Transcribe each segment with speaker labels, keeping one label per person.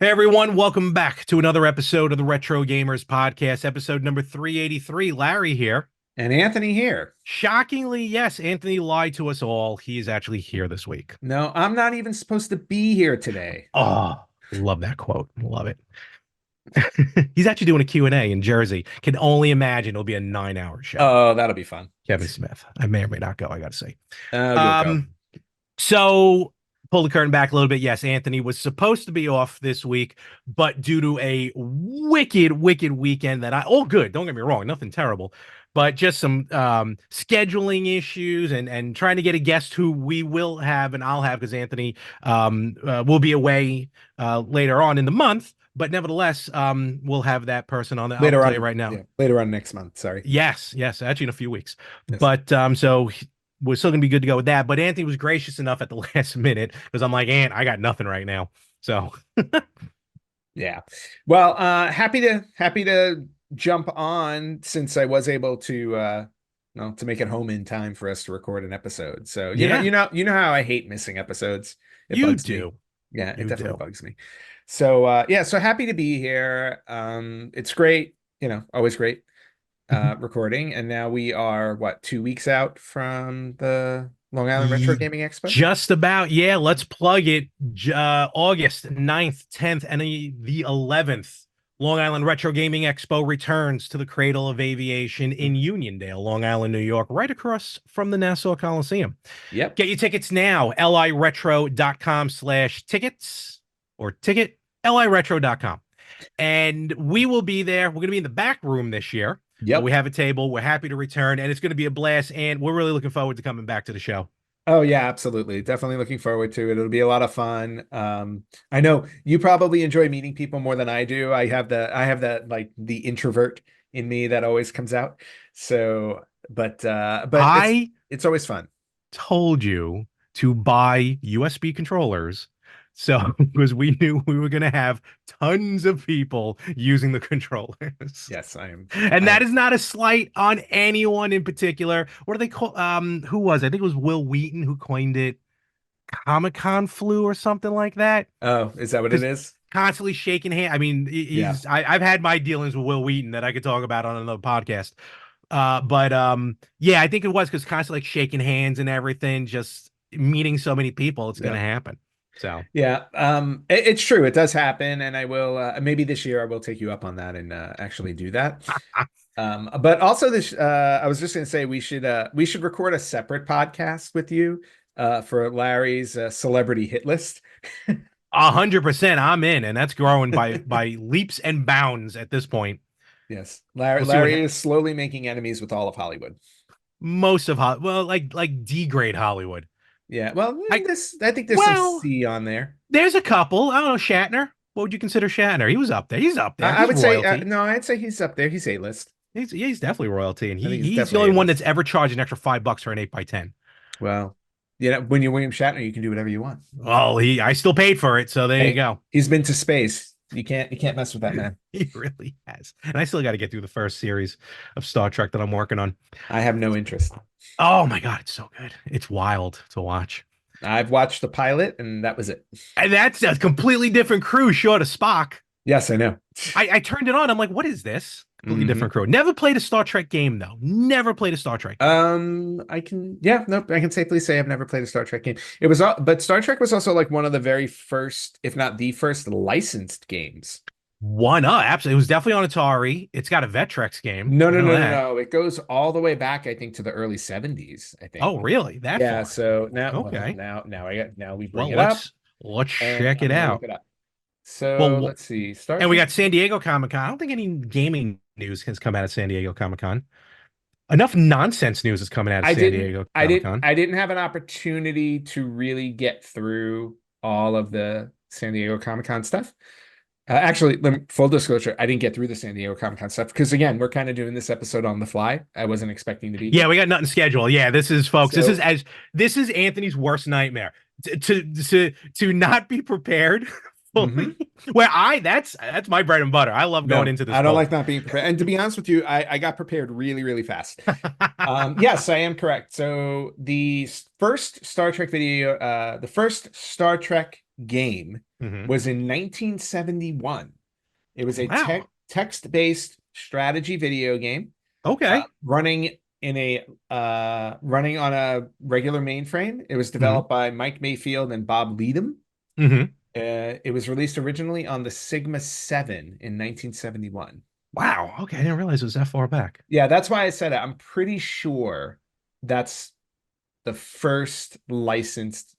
Speaker 1: Hey everyone, welcome back to another episode of the Retro Gamers Podcast, episode number 383. Larry here.
Speaker 2: And Anthony here.
Speaker 1: Shockingly, yes, Anthony lied to us all. He is actually here this week.
Speaker 2: No, I'm not even supposed to be here today.
Speaker 1: Oh, love that quote. Love it. He's actually doing a Q&A in Jersey. Can only imagine it'll be a 9-hour show.
Speaker 2: Oh, that'll be fun.
Speaker 1: Kevin Smith. I may or may not go, I gotta say.
Speaker 2: You'll go.
Speaker 1: So pull the curtain back a little bit. Yes, Anthony was supposed to be off this week, but due to a wicked weekend all good, don't get me wrong, nothing terrible, but just some scheduling issues and trying to get a guest who we will have and I'll have because Anthony will be away later on in the month. But nevertheless, we'll have that person on.
Speaker 2: Later
Speaker 1: I'll tell
Speaker 2: on,
Speaker 1: you right now.
Speaker 2: yeah, later on next month. Sorry.
Speaker 1: Yes, actually in a few weeks.
Speaker 2: Yes.
Speaker 1: But so we're still gonna be good to go with that. But Anthony was gracious enough at the last minute because I'm like, Ant, I got nothing right now. So
Speaker 2: Yeah. Well, happy to jump on since I was able to to make it home in time for us to record an episode. So
Speaker 1: yeah,
Speaker 2: you know how I hate missing episodes. It
Speaker 1: you
Speaker 2: bugs me.
Speaker 1: do.
Speaker 2: Yeah, it
Speaker 1: You
Speaker 2: definitely
Speaker 1: do.
Speaker 2: bugs me. So yeah, so happy to be here. It's great, always great recording. And now we are what, 2 weeks out from the Long Island Retro
Speaker 1: Ye-
Speaker 2: Gaming Expo?
Speaker 1: Just about, yeah. Let's plug it. August 9th, 10th, and the 11th. Long Island Retro Gaming Expo returns to the cradle of aviation in Uniondale, Long Island, New York, right across from the Nassau Coliseum.
Speaker 2: Yep.
Speaker 1: Get your tickets now, liretro.com/tickets or ticket, liretro.com. And we will be there. We're going to be in the back room this year. But we
Speaker 2: Yep.
Speaker 1: have a table. We're happy to return, and it's going to be a blast. And we're really looking forward to coming back to the show.
Speaker 2: Oh yeah, absolutely. Definitely looking forward to it. It'll be a lot of fun. I know you probably enjoy meeting people more than I do. I have that like the introvert in me that always comes out. So, but
Speaker 1: I
Speaker 2: it's always fun.
Speaker 1: told you to buy USB controllers. So, because we knew we were going to have tons of people using the controllers.
Speaker 2: Yes, I am.
Speaker 1: And
Speaker 2: I
Speaker 1: that
Speaker 2: am.
Speaker 1: is not a slight on anyone in particular. What do they call who was it? I think it was Will Wheaton who coined it Comic-Con flu or something like that.
Speaker 2: Oh, is that what it
Speaker 1: Because
Speaker 2: is?
Speaker 1: constantly shaking hand. I mean,
Speaker 2: Yeah.
Speaker 1: I've had my dealings with Will Wheaton that I could talk about on another podcast. But yeah, I think it was because constantly like shaking hands and everything, just meeting so many people, it's
Speaker 2: Yeah.
Speaker 1: gonna happen. So
Speaker 2: Yeah, it's true. It does happen, and I will maybe this year I will take you up on that and actually do that. But also this, I was just going to say we should record a separate podcast with you for Larry's celebrity hit list.
Speaker 1: 100%, I'm in, and that's growing by leaps and bounds at this point.
Speaker 2: Yes, Larry
Speaker 1: We'll see what
Speaker 2: Larry is slowly making enemies with all of Hollywood.
Speaker 1: most of well, like D grade Hollywood.
Speaker 2: Yeah, well,
Speaker 1: I
Speaker 2: I think there's some
Speaker 1: well,
Speaker 2: C on there.
Speaker 1: there's a couple. I don't know, Shatner. What would you consider Shatner? He was up there. He's up there.
Speaker 2: I
Speaker 1: He's
Speaker 2: would say
Speaker 1: royalty.
Speaker 2: no, I'd say he's up there. He's A-list.
Speaker 1: He's definitely royalty, and
Speaker 2: I think he's
Speaker 1: he's the
Speaker 2: definitely
Speaker 1: only one
Speaker 2: A-list.
Speaker 1: that's ever charged an extra $5 for an 8x10.
Speaker 2: Well, when you're William Shatner, you can do whatever you want.
Speaker 1: Well, I still paid for it, so there you
Speaker 2: Hey,
Speaker 1: go.
Speaker 2: he's been to space. You can't mess with that man.
Speaker 1: He really has. And I still got to get through the first series of Star Trek that I'm working on.
Speaker 2: I have no interest.
Speaker 1: Oh my God, it's so good. It's wild to watch.
Speaker 2: I've watched the pilot, and that was it.
Speaker 1: And that's a completely different crew short of Spock.
Speaker 2: Yes, I know.
Speaker 1: I turned it on. I'm like, what is this? Completely
Speaker 2: Mhm.
Speaker 1: different crew. Never played a Star Trek game, though. Never played a Star Trek game.
Speaker 2: I can safely say I've never played a Star Trek game. But Star Trek was also like one of the very first, if not the first, licensed games.
Speaker 1: One up. Absolutely. It was definitely on Atari. It's got a Vectrex game.
Speaker 2: No,
Speaker 1: I
Speaker 2: no,
Speaker 1: know
Speaker 2: no, no,
Speaker 1: that.
Speaker 2: no. It goes all the way back, I think, to the early 70s, I think.
Speaker 1: Oh, really? That
Speaker 2: Yeah,
Speaker 1: far?
Speaker 2: so now, well,
Speaker 1: Okay.
Speaker 2: now we bring
Speaker 1: Well,
Speaker 2: it up,
Speaker 1: let's
Speaker 2: and
Speaker 1: check it
Speaker 2: I'm gonna look
Speaker 1: out.
Speaker 2: it up. So
Speaker 1: Well,
Speaker 2: let's see. Star
Speaker 1: and we
Speaker 2: Trek.
Speaker 1: got San Diego Comic-Con. I don't think any gaming news has come out of San Diego Comic-Con. Enough nonsense news is coming out of
Speaker 2: I
Speaker 1: San
Speaker 2: didn't
Speaker 1: Diego
Speaker 2: I didn't
Speaker 1: Comic-Con.
Speaker 2: I didn't have an opportunity to really get through all of the San Diego Comic-Con stuff. Actually, full disclosure, I didn't get through the San Diego Comic-Con stuff because again, we're kind of doing this episode on the fly. I wasn't expecting to be
Speaker 1: Yeah,
Speaker 2: here.
Speaker 1: we got nothing scheduled. Yeah, this is folks.
Speaker 2: So
Speaker 1: This is Anthony's worst nightmare. To not be prepared fully.
Speaker 2: mhm.
Speaker 1: Where that's my bread and butter. I love going
Speaker 2: No,
Speaker 1: into this
Speaker 2: I don't like
Speaker 1: cold.
Speaker 2: not being prepared. And to be honest with you, I got prepared really, really fast. Yes, I am correct. So the first Star Trek game
Speaker 1: Hmm.
Speaker 2: was in 1971. It was a
Speaker 1: Wow.
Speaker 2: text-based strategy video game
Speaker 1: Okay.
Speaker 2: running in a running on a regular mainframe. It was
Speaker 1: Hmm.
Speaker 2: developed by Mike Mayfield and Bob Leadham.
Speaker 1: Hmm.
Speaker 2: It was released originally on the Sigma 7 in 1971.
Speaker 1: Wow. Okay. I didn't realize it was that far back.
Speaker 2: Yeah, that's why I said it. I'm pretty sure that's the first licensed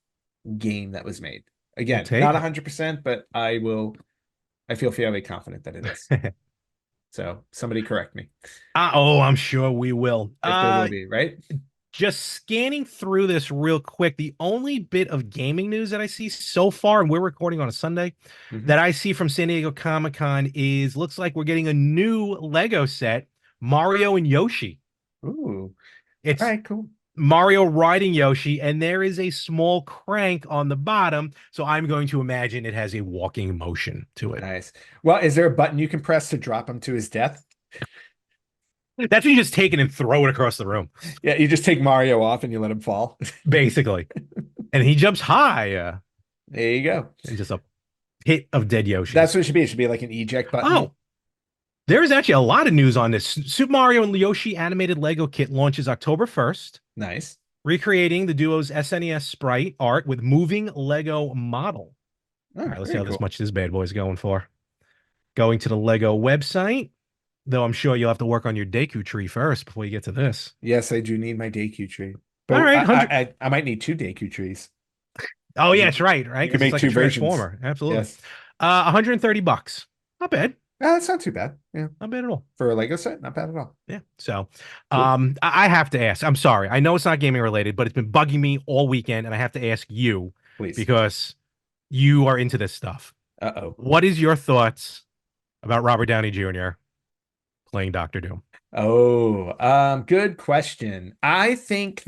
Speaker 2: game that was made.
Speaker 1: We'll
Speaker 2: Again, not
Speaker 1: take it.
Speaker 2: 100%, but I feel fairly confident that it is. So somebody correct me
Speaker 1: Oh, I'm sure we will.
Speaker 2: if there will be, right?
Speaker 1: Just scanning through this real quick, the only bit of gaming news that I see so far, and we're recording on a Sunday,
Speaker 2: Hmm.
Speaker 1: that I see from San Diego Comic-Con is looks like we're getting a new Lego set, Mario and Yoshi.
Speaker 2: Ooh. All
Speaker 1: It's
Speaker 2: right, cool.
Speaker 1: Mario riding Yoshi, and there is a small crank on the bottom. So I'm going to imagine it has a walking motion to it.
Speaker 2: Nice. Well, is there a button you can press to drop him to his death?
Speaker 1: That's when you just take it and throw it across the room,
Speaker 2: Yeah, you just take Mario off and you let him fall.
Speaker 1: basically. And he jumps high,
Speaker 2: There you go.
Speaker 1: and just a hit of dead
Speaker 2: That's
Speaker 1: Yoshis.
Speaker 2: what it should be. It should be like an eject button.
Speaker 1: Oh, there is actually a lot of news on this. Super Mario and Yoshi animated Lego kit launches October 1st,
Speaker 2: Nice.
Speaker 1: recreating the duo's SNES sprite art with moving Lego model. All
Speaker 2: Oh,
Speaker 1: right, let's see
Speaker 2: very
Speaker 1: how
Speaker 2: cool.
Speaker 1: much this bad boy's going for. Going to the Lego website, though I'm sure you'll have to work on your Deku tree first before you get to this.
Speaker 2: Yes, I do need my Deku tree,
Speaker 1: All
Speaker 2: but
Speaker 1: right, 100.
Speaker 2: I might need two Deku trees.
Speaker 1: Oh,
Speaker 2: You
Speaker 1: yeah,
Speaker 2: can,
Speaker 1: it's right,
Speaker 2: you
Speaker 1: because
Speaker 2: can
Speaker 1: it's
Speaker 2: make
Speaker 1: like a
Speaker 2: two versions.
Speaker 1: transformer. Absolutely.
Speaker 2: Yes.
Speaker 1: 130 bucks. Not bad.
Speaker 2: That's not too bad. Yeah.
Speaker 1: Not bad at all.
Speaker 2: For a Lego set, not bad at all.
Speaker 1: Yeah. So,
Speaker 2: Cool.
Speaker 1: I have to ask. I'm sorry. I know it's not gaming related, but it's been bugging me all weekend, and I have to ask you
Speaker 2: Please.
Speaker 1: because you are into this stuff.
Speaker 2: Uh-oh.
Speaker 1: What is your thoughts about Robert Downey Jr. playing Doctor Doom?
Speaker 2: Oh, good question. I think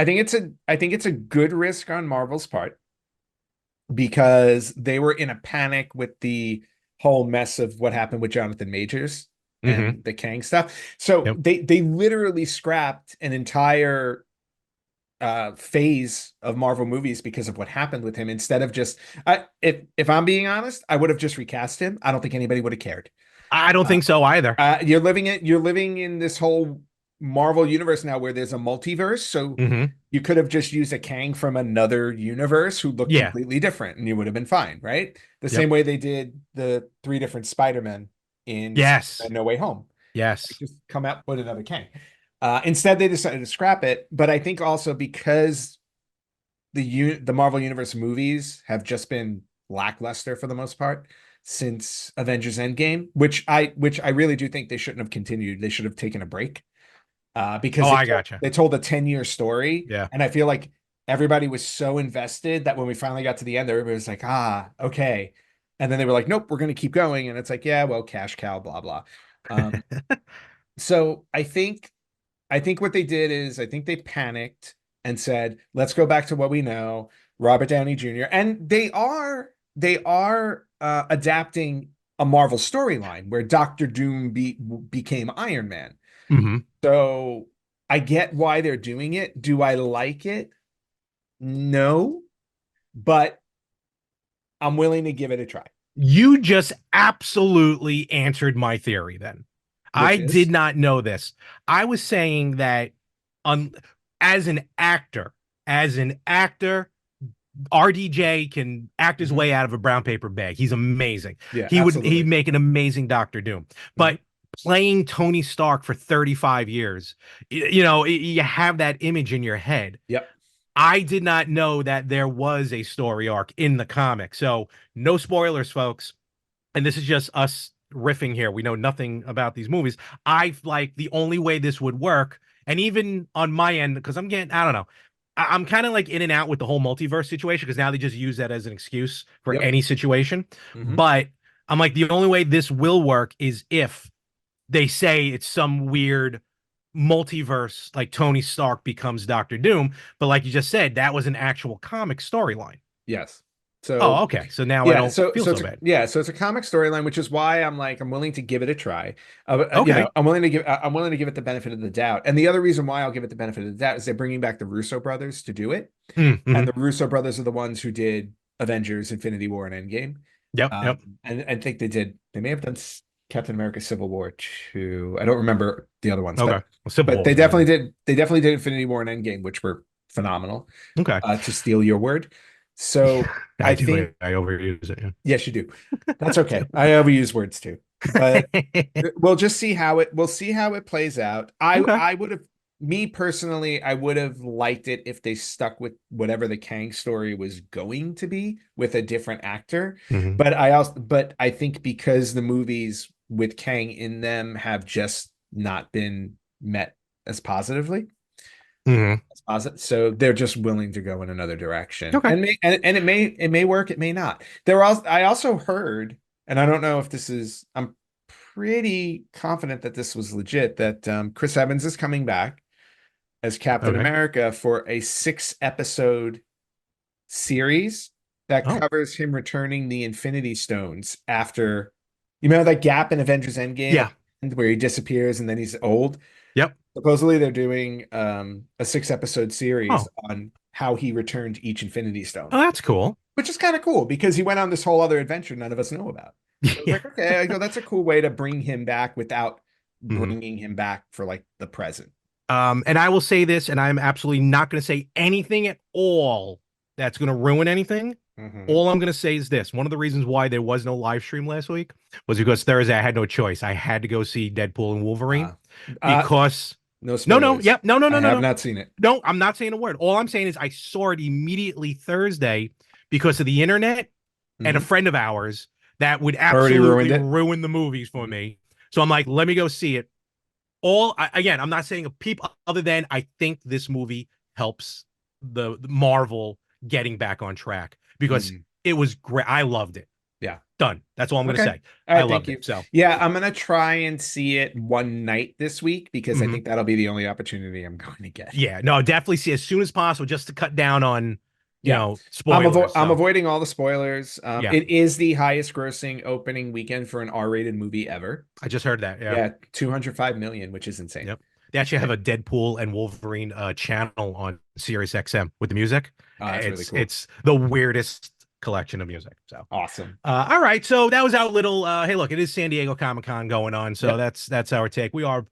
Speaker 2: it's a good risk on Marvel's part because they were in a panic with the whole mess of what happened with Jonathan Majors
Speaker 1: Mm-hmm.
Speaker 2: and the Kang stuff. So
Speaker 1: Yep.
Speaker 2: they literally scrapped an entire phase of Marvel movies because of what happened with him. Instead of just, if I'm being honest, I would have just recast him. I don't think anybody would have cared.
Speaker 1: I don't think so either.
Speaker 2: You're living in this whole Marvel universe now where there's a multiverse. So
Speaker 1: Mm-hmm.
Speaker 2: you could have just used a Kang from another universe who looked
Speaker 1: Yeah.
Speaker 2: completely different and you would have been fine, right? The same
Speaker 1: Yep.
Speaker 2: way they did the three different Spider-Men in
Speaker 1: Yes.
Speaker 2: No Way Home.
Speaker 1: Yes.
Speaker 2: Just come out with another Kang. Instead, they decided to scrap it. But I think also because the Marvel Universe movies have just been lackluster for the most part since Avengers Endgame, which I really do think they shouldn't have continued. They should have taken a break because
Speaker 1: Oh, I gotcha.
Speaker 2: they told a 10-year story,
Speaker 1: Yeah.
Speaker 2: and I feel like everybody was so invested that when we finally got to the end, everybody was like, ah, okay. And then they were like, nope, we're going to keep going. And it's like, yeah, well, cash cow, blah, blah. Um, so I think what they did is I think they panicked and said, let's go back to what we know, Robert Downey Jr. And they are adapting a Marvel storyline where Doctor Doom became Iron Man.
Speaker 1: Mm-hmm.
Speaker 2: So I get why they're doing it. Do I like it? No, but I'm willing to give it a try.
Speaker 1: You just absolutely answered my theory then. I
Speaker 2: Which
Speaker 1: did
Speaker 2: is,
Speaker 1: not know this. I was saying that on as an actor, as an actor, RDJ can act his
Speaker 2: Mhm.
Speaker 1: way out of a brown paper bag. He's amazing.
Speaker 2: Yeah,
Speaker 1: He'd
Speaker 2: absolutely.
Speaker 1: make an amazing Doctor Doom.
Speaker 2: Mhm.
Speaker 1: But playing Tony Stark for 35 years, you have that image in your head.
Speaker 2: Yep.
Speaker 1: I did not know that there was a story arc in the comic. So, no spoilers, folks. And this is just us riffing here. We know nothing about these movies. I like the only way this would work, and even on my end, because I don't know. I'm kind of like in and out with the whole multiverse situation because now they just use that as an excuse for
Speaker 2: Yep.
Speaker 1: any situation.
Speaker 2: Hmm.
Speaker 1: But I'm like, the only way this will work is if they say it's some weird multiverse, like Tony Stark becomes Doctor Doom. But like you just said, that was an actual comic storyline.
Speaker 2: Yes. So
Speaker 1: Oh, okay. So now I
Speaker 2: yeah,
Speaker 1: don't feel so bad.
Speaker 2: so it's a comic storyline, which is why I'm like I'm willing to give it a try.
Speaker 1: Okay.
Speaker 2: I'm willing to give it the benefit of the doubt. And the other reason why I'll give it the benefit of the doubt is they're bringing back the Russo brothers to do it, and
Speaker 1: Mm-hmm.
Speaker 2: the Russo brothers are the ones who did Avengers, Infinity War, and Endgame.
Speaker 1: Yep, yep.
Speaker 2: And I think they may have done Captain America Civil War too. I don't remember the other ones,
Speaker 1: Okay. Well, Civil
Speaker 2: but
Speaker 1: War was amazing.
Speaker 2: they definitely did Infinity War and Endgame, which were phenomenal,
Speaker 1: Okay.
Speaker 2: to steal your word. So
Speaker 1: I
Speaker 2: I
Speaker 1: do.
Speaker 2: think
Speaker 1: I overuse it.
Speaker 2: yes, you do. That's
Speaker 1: Yeah.
Speaker 2: okay. I overuse words too. But
Speaker 1: Okay.
Speaker 2: we'll see how it plays out.
Speaker 1: Okay.
Speaker 2: I would have me personally, I would have liked it if they stuck with whatever the Kang story was going to be with a different actor.
Speaker 1: Hmm.
Speaker 2: But I think because the movies with Kang in them have just not been met as positively,
Speaker 1: Hmm.
Speaker 2: so they're just willing to go in another direction.
Speaker 1: Okay.
Speaker 2: And it may work, it may not. I also heard, and I don't know if this is I'm pretty confident that this was legit, that Chris Evans is coming back as Captain
Speaker 1: Okay.
Speaker 2: America for a 6 episode series that
Speaker 1: Oh.
Speaker 2: covers him returning the Infinity Stones after, you know, that gap in Avengers Endgame
Speaker 1: Yeah.
Speaker 2: where he disappears and then he's old.
Speaker 1: Yep.
Speaker 2: Supposedly they're doing a 6 episode series
Speaker 1: Oh.
Speaker 2: on how he returned each Infinity Stone,
Speaker 1: Oh, that's cool.
Speaker 2: which is kind of cool because he went on this whole other adventure none of us know about. So I was
Speaker 1: Yeah.
Speaker 2: like, okay, I go, that's a cool way to bring him back without
Speaker 1: Hmm.
Speaker 2: bringing him back for like the present.
Speaker 1: And I will say this, and I'm absolutely not going to say anything at all that's going to ruin anything.
Speaker 2: Hmm.
Speaker 1: All I'm going to say is this. One of the reasons why there was no live stream last week was because Thursday I had no choice. I had to go see Deadpool and Wolverine
Speaker 2: Uh, uh,
Speaker 1: because
Speaker 2: no
Speaker 1: no,
Speaker 2: spoilers.
Speaker 1: yep, no,
Speaker 2: I have
Speaker 1: no.
Speaker 2: not seen it.
Speaker 1: No, I'm not saying a word. All I'm saying is I saw it immediately Thursday because of the internet and a
Speaker 2: Hmm.
Speaker 1: friend of ours that would
Speaker 2: Already ruined
Speaker 1: absolutely
Speaker 2: it.
Speaker 1: ruin the movies for
Speaker 2: Mhm.
Speaker 1: me. So I'm like, let me go see it. Again, I'm not saying a peep other than I think this movie helps the Marvel getting back on track because
Speaker 2: Mm.
Speaker 1: it was great. I loved it.
Speaker 2: Yeah.
Speaker 1: Done. That's all I'm going to
Speaker 2: Okay.
Speaker 1: say.
Speaker 2: All
Speaker 1: I
Speaker 2: right. Thank
Speaker 1: loved it.
Speaker 2: you.
Speaker 1: So,
Speaker 2: Yeah, I'm gonna try and see it one night this week because I
Speaker 1: mhm.
Speaker 2: think that'll be the only opportunity I'm going to get.
Speaker 1: Yeah, no, definitely see as soon as possible just to cut down on,
Speaker 2: Yeah.
Speaker 1: spoilers.
Speaker 2: I'm
Speaker 1: So,
Speaker 2: avoiding all the spoilers.
Speaker 1: yeah,
Speaker 2: It is the highest grossing opening weekend for an R-rated movie ever.
Speaker 1: I just heard that. Yeah.
Speaker 2: Yeah, 205 million, which is insane.
Speaker 1: Yep. They actually have
Speaker 2: Yeah.
Speaker 1: a Deadpool and Wolverine channel on Sirius XM with the music.
Speaker 2: Oh, that's really cool.
Speaker 1: It's the weirdest collection of music. So,
Speaker 2: Awesome.
Speaker 1: all right. So that was our little hey, look, it is San Diego Comic-Con going on. So
Speaker 2: Yep.
Speaker 1: that's our take. We are,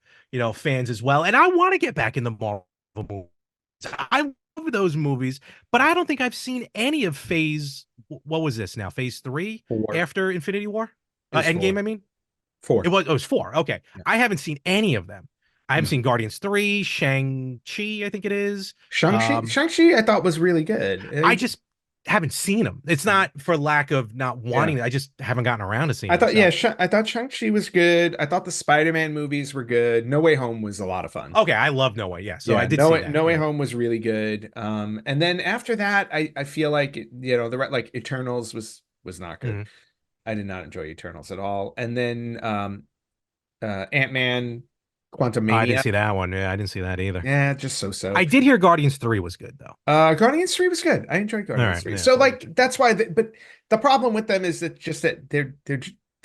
Speaker 1: fans as well. And I want to get back in the Marvel movies. I love those movies, but I don't think I've seen any of what was this now? Phase 3
Speaker 2: Four.
Speaker 1: after Infinity War?
Speaker 2: It was
Speaker 1: Endgame,
Speaker 2: four.
Speaker 1: I mean.
Speaker 2: Four.
Speaker 1: It was 4. Okay.
Speaker 2: Yeah.
Speaker 1: I haven't seen any of them. I haven't
Speaker 2: No.
Speaker 1: seen Guardians 3, Shang-Chi, I think it is.
Speaker 2: Shang-Chi,
Speaker 1: Um,
Speaker 2: Shang-Chi, I thought was really good.
Speaker 1: I just haven't seen them. It's not for lack of not
Speaker 2: Yeah.
Speaker 1: wanting. I just haven't gotten around to seeing
Speaker 2: I
Speaker 1: them.
Speaker 2: thought, yeah,
Speaker 1: So,
Speaker 2: I thought Shang-Chi was good. I thought the Spider-Man movies were good. No Way Home was a lot of fun.
Speaker 1: okay, I love No Way. Yeah, so I
Speaker 2: Yeah,
Speaker 1: did see that.
Speaker 2: No Way
Speaker 1: Yeah.
Speaker 2: Home was really good. And then after that, I feel like like Eternals was not good.
Speaker 1: Mhm.
Speaker 2: I did not enjoy Eternals at all. And then Ant-Man,
Speaker 1: I didn't
Speaker 2: Quantumania,
Speaker 1: see that one. Yeah, I didn't see that either.
Speaker 2: yeah, just so-so.
Speaker 1: I did hear Guardians 3 was good though.
Speaker 2: Guardians 3 was good. I enjoyed
Speaker 1: All
Speaker 2: Guardians
Speaker 1: right.
Speaker 2: 3.
Speaker 1: Yeah.
Speaker 2: So
Speaker 1: So
Speaker 2: like that's why but the problem with them is that just that they're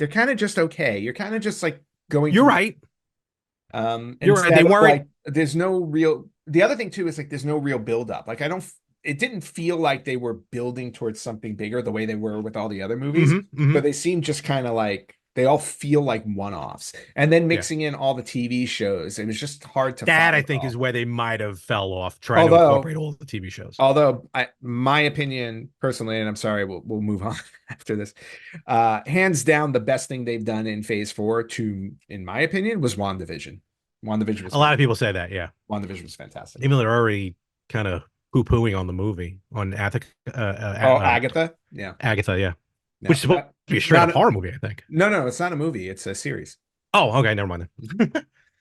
Speaker 2: kind of just okay. You're kind of just like going
Speaker 1: you're
Speaker 2: through
Speaker 1: right. You're right.
Speaker 2: instead
Speaker 1: They
Speaker 2: of
Speaker 1: weren't.
Speaker 2: like there's no real the other thing too is like there's no real build up. Like I don't it didn't feel like they were building towards something bigger the way they were with all the other movies.
Speaker 1: Hmm. Hmm.
Speaker 2: So they seem just kind of like they all feel like one-offs. And then
Speaker 1: Yeah.
Speaker 2: mixing in all the TV shows, it was just hard to
Speaker 1: That I
Speaker 2: follow it
Speaker 1: think is
Speaker 2: all.
Speaker 1: where they might have fell off trying to
Speaker 2: Although
Speaker 1: incorporate all the TV shows.
Speaker 2: my opinion personally, and I'm sorry, we'll move on after this. Hands down, the best thing they've done in Phase 4, in my opinion, was WandaVision. WandaVision was
Speaker 1: A lot of
Speaker 2: fantastic.
Speaker 1: people say that. Yeah.
Speaker 2: WandaVision was fantastic.
Speaker 1: Even though they're already kind of poo-pooing on the movie on
Speaker 2: Oh, Agatha, yeah,
Speaker 1: Agatha, yeah,
Speaker 2: no,
Speaker 1: which is supposed to be a straight up horror movie, I think.
Speaker 2: no, it's not a movie; it's a series.
Speaker 1: Oh, okay, never mind then.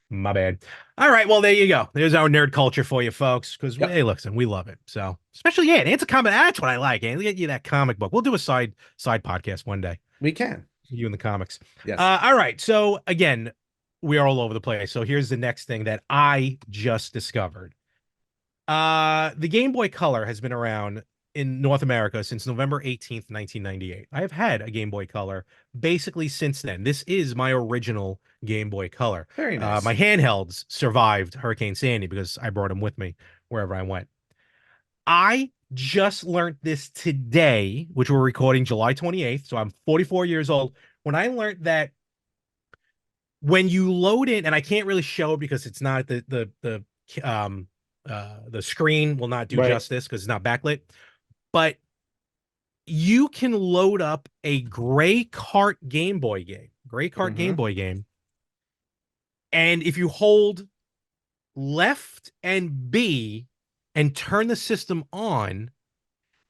Speaker 1: My bad. All right, well there you go. There's our nerd culture for you folks. Because
Speaker 2: Yep,
Speaker 1: hey, listen, we love it. So especially it's a comic. That's what I like. And get you that comic book. We'll do a side podcast one day.
Speaker 2: we can.
Speaker 1: You in the comics.
Speaker 2: Yes.
Speaker 1: All right. So again, we are all over the place. So here's the next thing that I just discovered. The Game Boy Color has been around in North America since November 18th, 1998. I have had a Game Boy Color basically since then. This is my original Game Boy Color.
Speaker 2: Very nice.
Speaker 1: My handhelds survived Hurricane Sandy because I brought them with me wherever I went. I just learned this today, which we're recording July 28th. So I'm 44 years old. When I learned that when you load in, and I can't really show it because it's not the screen will not do
Speaker 2: Right.
Speaker 1: justice because it's not backlit, but you can load up a gray cart Game Boy game,
Speaker 2: Hmm.
Speaker 1: and if you hold left and B and turn the system on,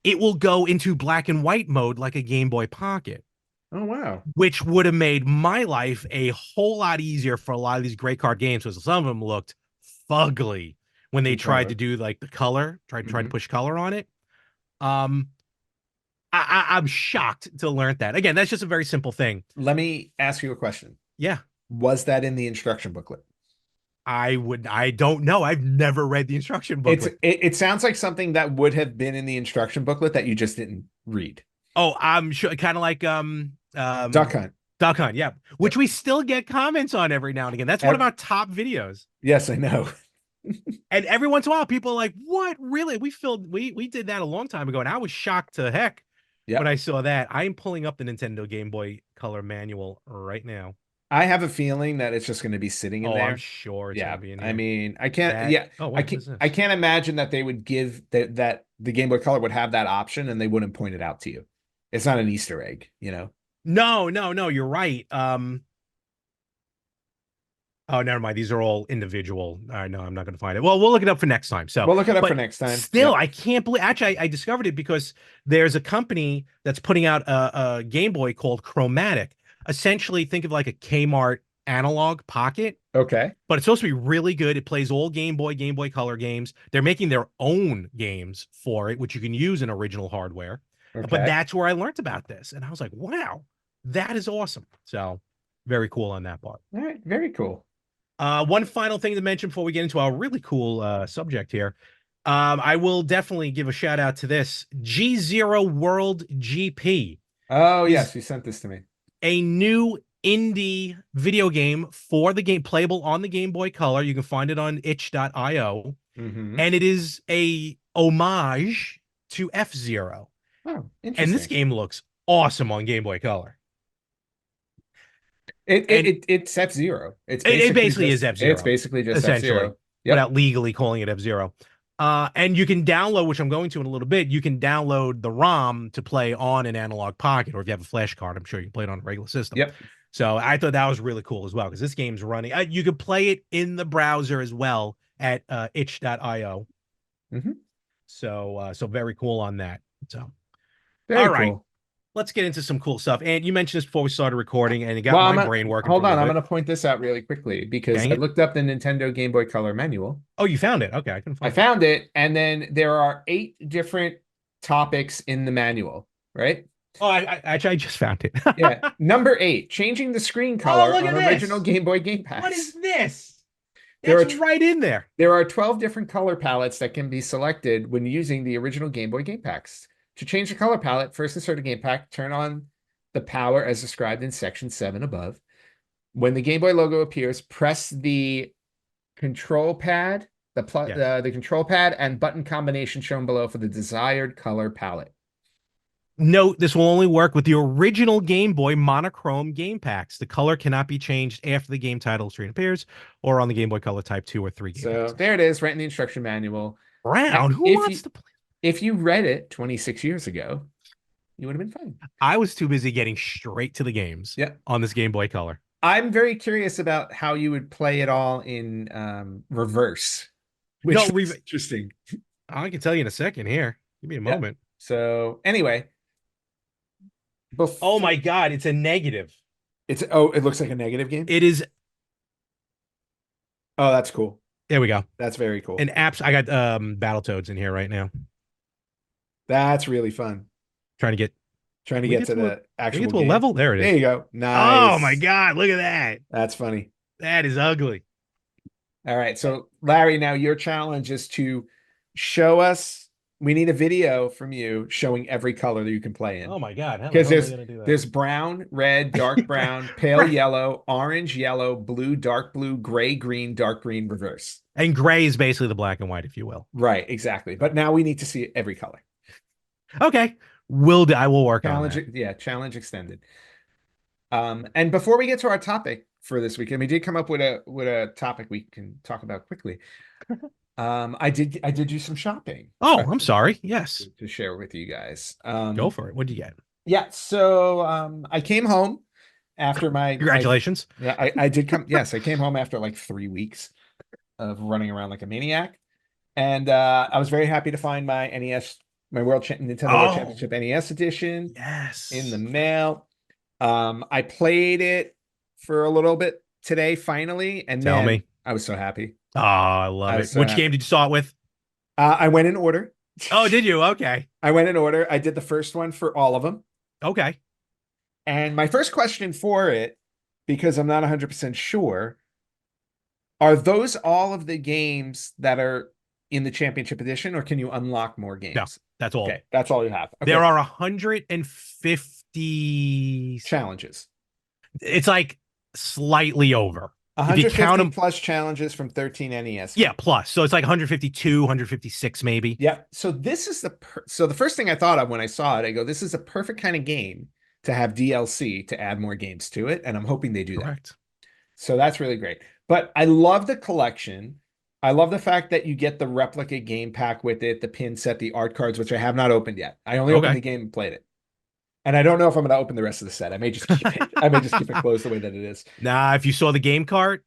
Speaker 1: it will go into black and white mode like a Game Boy Pocket,
Speaker 2: Oh, wow.
Speaker 1: which would have made my life a whole lot easier for a lot of these gray card games because some of them looked fugly when they tried to
Speaker 2: Incredible.
Speaker 1: do like the color, tried to
Speaker 2: Hmm.
Speaker 1: push color on it. Um, I'm shocked to learn that. Again, that's just a very simple thing.
Speaker 2: Let me ask you a question.
Speaker 1: Yeah,
Speaker 2: Was that in the instruction booklet?
Speaker 1: I don't know. I've never read the instruction booklet.
Speaker 2: It sounds like something that would have been in the instruction booklet that you just didn't read.
Speaker 1: Oh, I'm sure, kind of like
Speaker 2: Duck Hunt.
Speaker 1: Duck Hunt, yeah, which
Speaker 2: Yep.
Speaker 1: we still get comments on every now and again. That's one of
Speaker 2: Ev-
Speaker 1: our top videos.
Speaker 2: yes, I know.
Speaker 1: And every once in a while, people are like, "What? Really? We did that a long time ago." And I was shocked to heck when
Speaker 2: Yep.
Speaker 1: I saw that. I am pulling up the Nintendo Game Boy Color manual right now.
Speaker 2: I have a feeling that it's just going to be sitting in
Speaker 1: Oh, I'm
Speaker 2: there.
Speaker 1: sure it's gonna
Speaker 2: Yeah.
Speaker 1: be in
Speaker 2: I
Speaker 1: here.
Speaker 2: mean, I can't,
Speaker 1: That.
Speaker 2: yeah,
Speaker 1: Oh, what is
Speaker 2: I
Speaker 1: this?
Speaker 2: can't imagine that they would give that the Game Boy Color would have that option and they wouldn't point it out to you. It's not an Easter egg, you know?
Speaker 1: No, no, no. You're right. Oh, never mind. These are all individual. I know I'm not going to find it. Well, we'll look it up for next time. So,
Speaker 2: We'll look it up for
Speaker 1: but
Speaker 2: next time.
Speaker 1: still,
Speaker 2: Yep.
Speaker 1: I can't believe. Actually, I discovered it because there's a company that's putting out a Game Boy called Chromatic. Essentially, think of like a Kmart analog pocket,
Speaker 2: Okay.
Speaker 1: but it's supposed to be really good. It plays all Game Boy Color games. They're making their own games for it, which you can use in original hardware. But
Speaker 2: Okay.
Speaker 1: that's where I learned about this, and I was like, wow, that is awesome. So, very cool on that part.
Speaker 2: All right. Very cool.
Speaker 1: One final thing to mention before we get into our really cool subject here. I will definitely give a shout out to this. G Zero World GP
Speaker 2: Oh,
Speaker 1: is
Speaker 2: yes. You sent this to me.
Speaker 1: a new indie video game for the game, playable on the Game Boy Color. You can find it on itch.io,
Speaker 2: Hmm.
Speaker 1: and it is a homage to F-Zero.
Speaker 2: Oh,
Speaker 1: And this
Speaker 2: interesting.
Speaker 1: game looks awesome on Game Boy Color. And
Speaker 2: It's F-Zero.
Speaker 1: it basically is
Speaker 2: It's
Speaker 1: F-Zero,
Speaker 2: basically just
Speaker 1: essentially,
Speaker 2: F-Zero. Yep.
Speaker 1: without legally calling it F-Zero. And you can download, which I'm going to in a little bit, you can download the ROM to play on an analog pocket, or if you have a flash card, I'm sure you can play it on a regular system.
Speaker 2: Yep.
Speaker 1: So I thought that was really cool as well, because this game's running. You can play it in the browser as well at itch.io.
Speaker 2: Hmm.
Speaker 1: So very cool on that. So, all
Speaker 2: Very
Speaker 1: right,
Speaker 2: cool.
Speaker 1: let's get into some cool stuff. And you mentioned this before we started recording, and it got
Speaker 2: Well,
Speaker 1: my brain working for
Speaker 2: hold
Speaker 1: a
Speaker 2: on.
Speaker 1: little
Speaker 2: I'm
Speaker 1: bit.
Speaker 2: going to point this out really quickly because
Speaker 1: Dang
Speaker 2: I
Speaker 1: it.
Speaker 2: looked up the Nintendo Game Boy Color manual.
Speaker 1: Oh, you found it. Okay, I couldn't
Speaker 2: I
Speaker 1: find it.
Speaker 2: found it, and then there are 8 different topics in the manual, right?
Speaker 1: Oh, actually, I just found it.
Speaker 2: Yeah. Number 8, changing the screen
Speaker 1: Oh,
Speaker 2: color
Speaker 1: look
Speaker 2: on
Speaker 1: at
Speaker 2: original
Speaker 1: this.
Speaker 2: Game Boy game
Speaker 1: What is
Speaker 2: packs.
Speaker 1: this?
Speaker 2: There
Speaker 1: That's
Speaker 2: are
Speaker 1: right in there.
Speaker 2: There are 12 different color palettes that can be selected when using the original Game Boy game packs. To change the color palette, first insert a game pack, turn on the power as described in section 7 above. When the Game Boy logo appears, press the control pad,
Speaker 1: Yes.
Speaker 2: the control pad and button combination shown below for the desired color palette.
Speaker 1: Note this will only work with the original Game Boy monochrome game packs. The color cannot be changed after the game title screen appears or on the Game Boy Color Type 2 or 3 game
Speaker 2: So
Speaker 1: packs.
Speaker 2: there it is, right in the instruction manual.
Speaker 1: Brown, who
Speaker 2: If
Speaker 1: wants
Speaker 2: you
Speaker 1: to play?
Speaker 2: if you read it 26 years ago, you would have been fine.
Speaker 1: I was too busy getting straight to the games
Speaker 2: Yeah.
Speaker 1: on this Game Boy Color.
Speaker 2: I'm very curious about how you would play it all in reverse,
Speaker 1: No,
Speaker 2: which is interesting.
Speaker 1: I can tell you in a second here. Give me a
Speaker 2: Yeah.
Speaker 1: moment.
Speaker 2: So anyway,
Speaker 1: Oh
Speaker 2: before
Speaker 1: my God, it's a negative.
Speaker 2: it looks like a negative game.
Speaker 1: It is.
Speaker 2: Oh, that's cool.
Speaker 1: There we go.
Speaker 2: That's very cool.
Speaker 1: An apps. I got Battletoads in here right now.
Speaker 2: That's really fun.
Speaker 1: Trying to get.
Speaker 2: Trying to
Speaker 1: We
Speaker 2: get
Speaker 1: get
Speaker 2: to
Speaker 1: to a.
Speaker 2: the
Speaker 1: We get
Speaker 2: actual
Speaker 1: to a
Speaker 2: game.
Speaker 1: level. There it
Speaker 2: There
Speaker 1: is.
Speaker 2: you go.
Speaker 1: Oh my
Speaker 2: Nice.
Speaker 1: God, look at that.
Speaker 2: That's funny.
Speaker 1: That is ugly.
Speaker 2: All right. So Larry, now your challenge is to show us. We need a video from you showing every color that you can play in.
Speaker 1: Oh my God, how the
Speaker 2: Because
Speaker 1: hell am I gonna do that?
Speaker 2: there's brown, red, dark brown, pale
Speaker 1: Right.
Speaker 2: yellow, orange, yellow, blue, dark blue, gray, green, dark green, reverse.
Speaker 1: And gray is basically the black and white, if you will.
Speaker 2: Right, exactly. But now we need to see every color.
Speaker 1: Okay. Will do. I will work on
Speaker 2: Challenge,
Speaker 1: that.
Speaker 2: yeah, challenge extended. And before we get to our topic for this weekend, we did come up with a topic we can talk about quickly. I did do some shopping
Speaker 1: Oh, I'm sorry. Yes.
Speaker 2: to share with you guys.
Speaker 1: Go for it. What'd you get?
Speaker 2: Yeah, so I came home after my
Speaker 1: Congratulations.
Speaker 2: yeah, I did come, yes, I came home after like 3 weeks of running around like a maniac. And I was very happy to find my NES, my Nintendo World
Speaker 1: Oh,
Speaker 2: Championship NES edition in the
Speaker 1: yes.
Speaker 2: mail. I played it for a little bit today, finally, and
Speaker 1: Tell
Speaker 2: man,
Speaker 1: me.
Speaker 2: I was so happy.
Speaker 1: Oh, I
Speaker 2: I
Speaker 1: love
Speaker 2: was
Speaker 1: it.
Speaker 2: so
Speaker 1: Which
Speaker 2: happy.
Speaker 1: game did you start with?
Speaker 2: I went in order.
Speaker 1: Oh, did you? Okay.
Speaker 2: I went in order. I did the first one for all of them.
Speaker 1: Okay.
Speaker 2: And my first question for it, because I'm not 100% sure, are those all of the games that are in the championship edition, or can you unlock more
Speaker 1: No,
Speaker 2: games?
Speaker 1: that's all.
Speaker 2: Okay, that's all you have.
Speaker 1: There
Speaker 2: Okay,
Speaker 1: are 150.
Speaker 2: challenges.
Speaker 1: It's like slightly over. If you count
Speaker 2: 150
Speaker 1: them,
Speaker 2: plus challenges from 13 NES
Speaker 1: yeah,
Speaker 2: games.
Speaker 1: plus. So it's like 152, 156 maybe.
Speaker 2: Yeah. So this is so the first thing I thought of when I saw it, I go, this is a perfect kind of game to have DLC to add more games to it, and I'm hoping they do that.
Speaker 1: Correct.
Speaker 2: So that's really great. But I love the collection. I love the fact that you get the replica game pack with it, the pin set, the art cards, which I have not opened yet. I only opened
Speaker 1: Okay.
Speaker 2: the game and played it. And I don't know if I'm going to open the rest of the set. I may just keep it. I may just keep it closed the way that it is.
Speaker 1: Now, if you saw the game cart,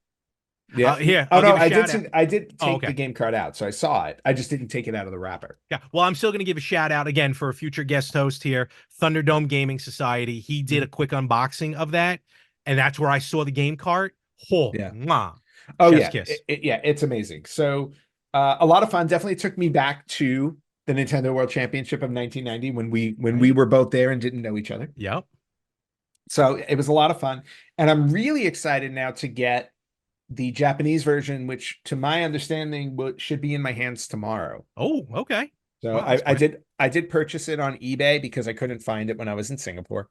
Speaker 2: Yeah.
Speaker 1: here,
Speaker 2: Oh
Speaker 1: I'll
Speaker 2: no,
Speaker 1: give a shout out.
Speaker 2: I did
Speaker 1: Oh,
Speaker 2: take the
Speaker 1: okay.
Speaker 2: game card out, so I saw it. I just didn't take it out of the wrapper.
Speaker 1: Yeah. Well, I'm still going to give a shout out again for a future guest host here, Thunderdome Gaming Society. He did a
Speaker 2: Mhm.
Speaker 1: quick unboxing of that, and that's where I saw the game cart. Oh,
Speaker 2: Yeah.
Speaker 1: mwah.
Speaker 2: Oh
Speaker 1: Chef's
Speaker 2: yeah.
Speaker 1: kiss.
Speaker 2: Yeah, it's amazing. So a lot of fun. Definitely took me back to the Nintendo World Championship of 1990 when we
Speaker 1: Right.
Speaker 2: were both there and didn't know each other.
Speaker 1: Yep.
Speaker 2: So it was a lot of fun. And I'm really excited now to get the Japanese version, which to my understanding should be in my hands tomorrow.
Speaker 1: Oh, okay.
Speaker 2: So
Speaker 1: Wow, that's
Speaker 2: I
Speaker 1: quick.
Speaker 2: did purchase it on eBay because I couldn't find it when I was in Singapore.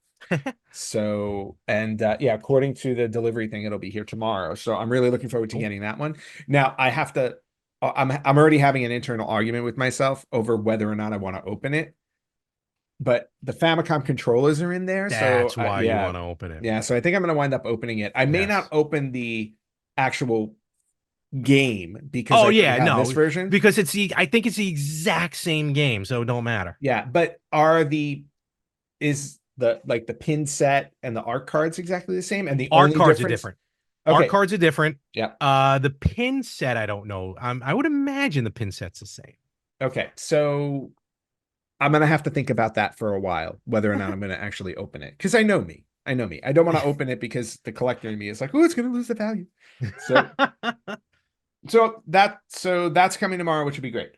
Speaker 2: So and yeah, according to the delivery thing, it'll be here tomorrow. So I'm really looking forward to
Speaker 1: Oh,
Speaker 2: getting that one. Now I have to. I'm already having an internal argument with myself over whether or not I want to open it. But the Famicom controllers are in there, so
Speaker 1: that's why you
Speaker 2: yeah,
Speaker 1: want to open it.
Speaker 2: yeah. So I think I'm going to wind up opening it. I may not
Speaker 1: Yes.
Speaker 2: open the actual game because
Speaker 1: Oh
Speaker 2: I already
Speaker 1: yeah,
Speaker 2: have this
Speaker 1: no,
Speaker 2: version.
Speaker 1: because I think it's the exact same game, so it don't matter.
Speaker 2: Yeah, but is the like the pin set and the art cards exactly the same? And the
Speaker 1: Art
Speaker 2: only
Speaker 1: cards are
Speaker 2: difference,
Speaker 1: different. Art
Speaker 2: okay,
Speaker 1: cards are different.
Speaker 2: yeah,
Speaker 1: The pin set, I don't know. I would imagine the pin set's the same.
Speaker 2: okay. So I'm gonna have to think about that for a while, whether or not I'm gonna actually open it. Because I know me. I know me. I don't want to open it because the collector in me is like, oh, it's gonna lose the value. So that's coming tomorrow, which would be great.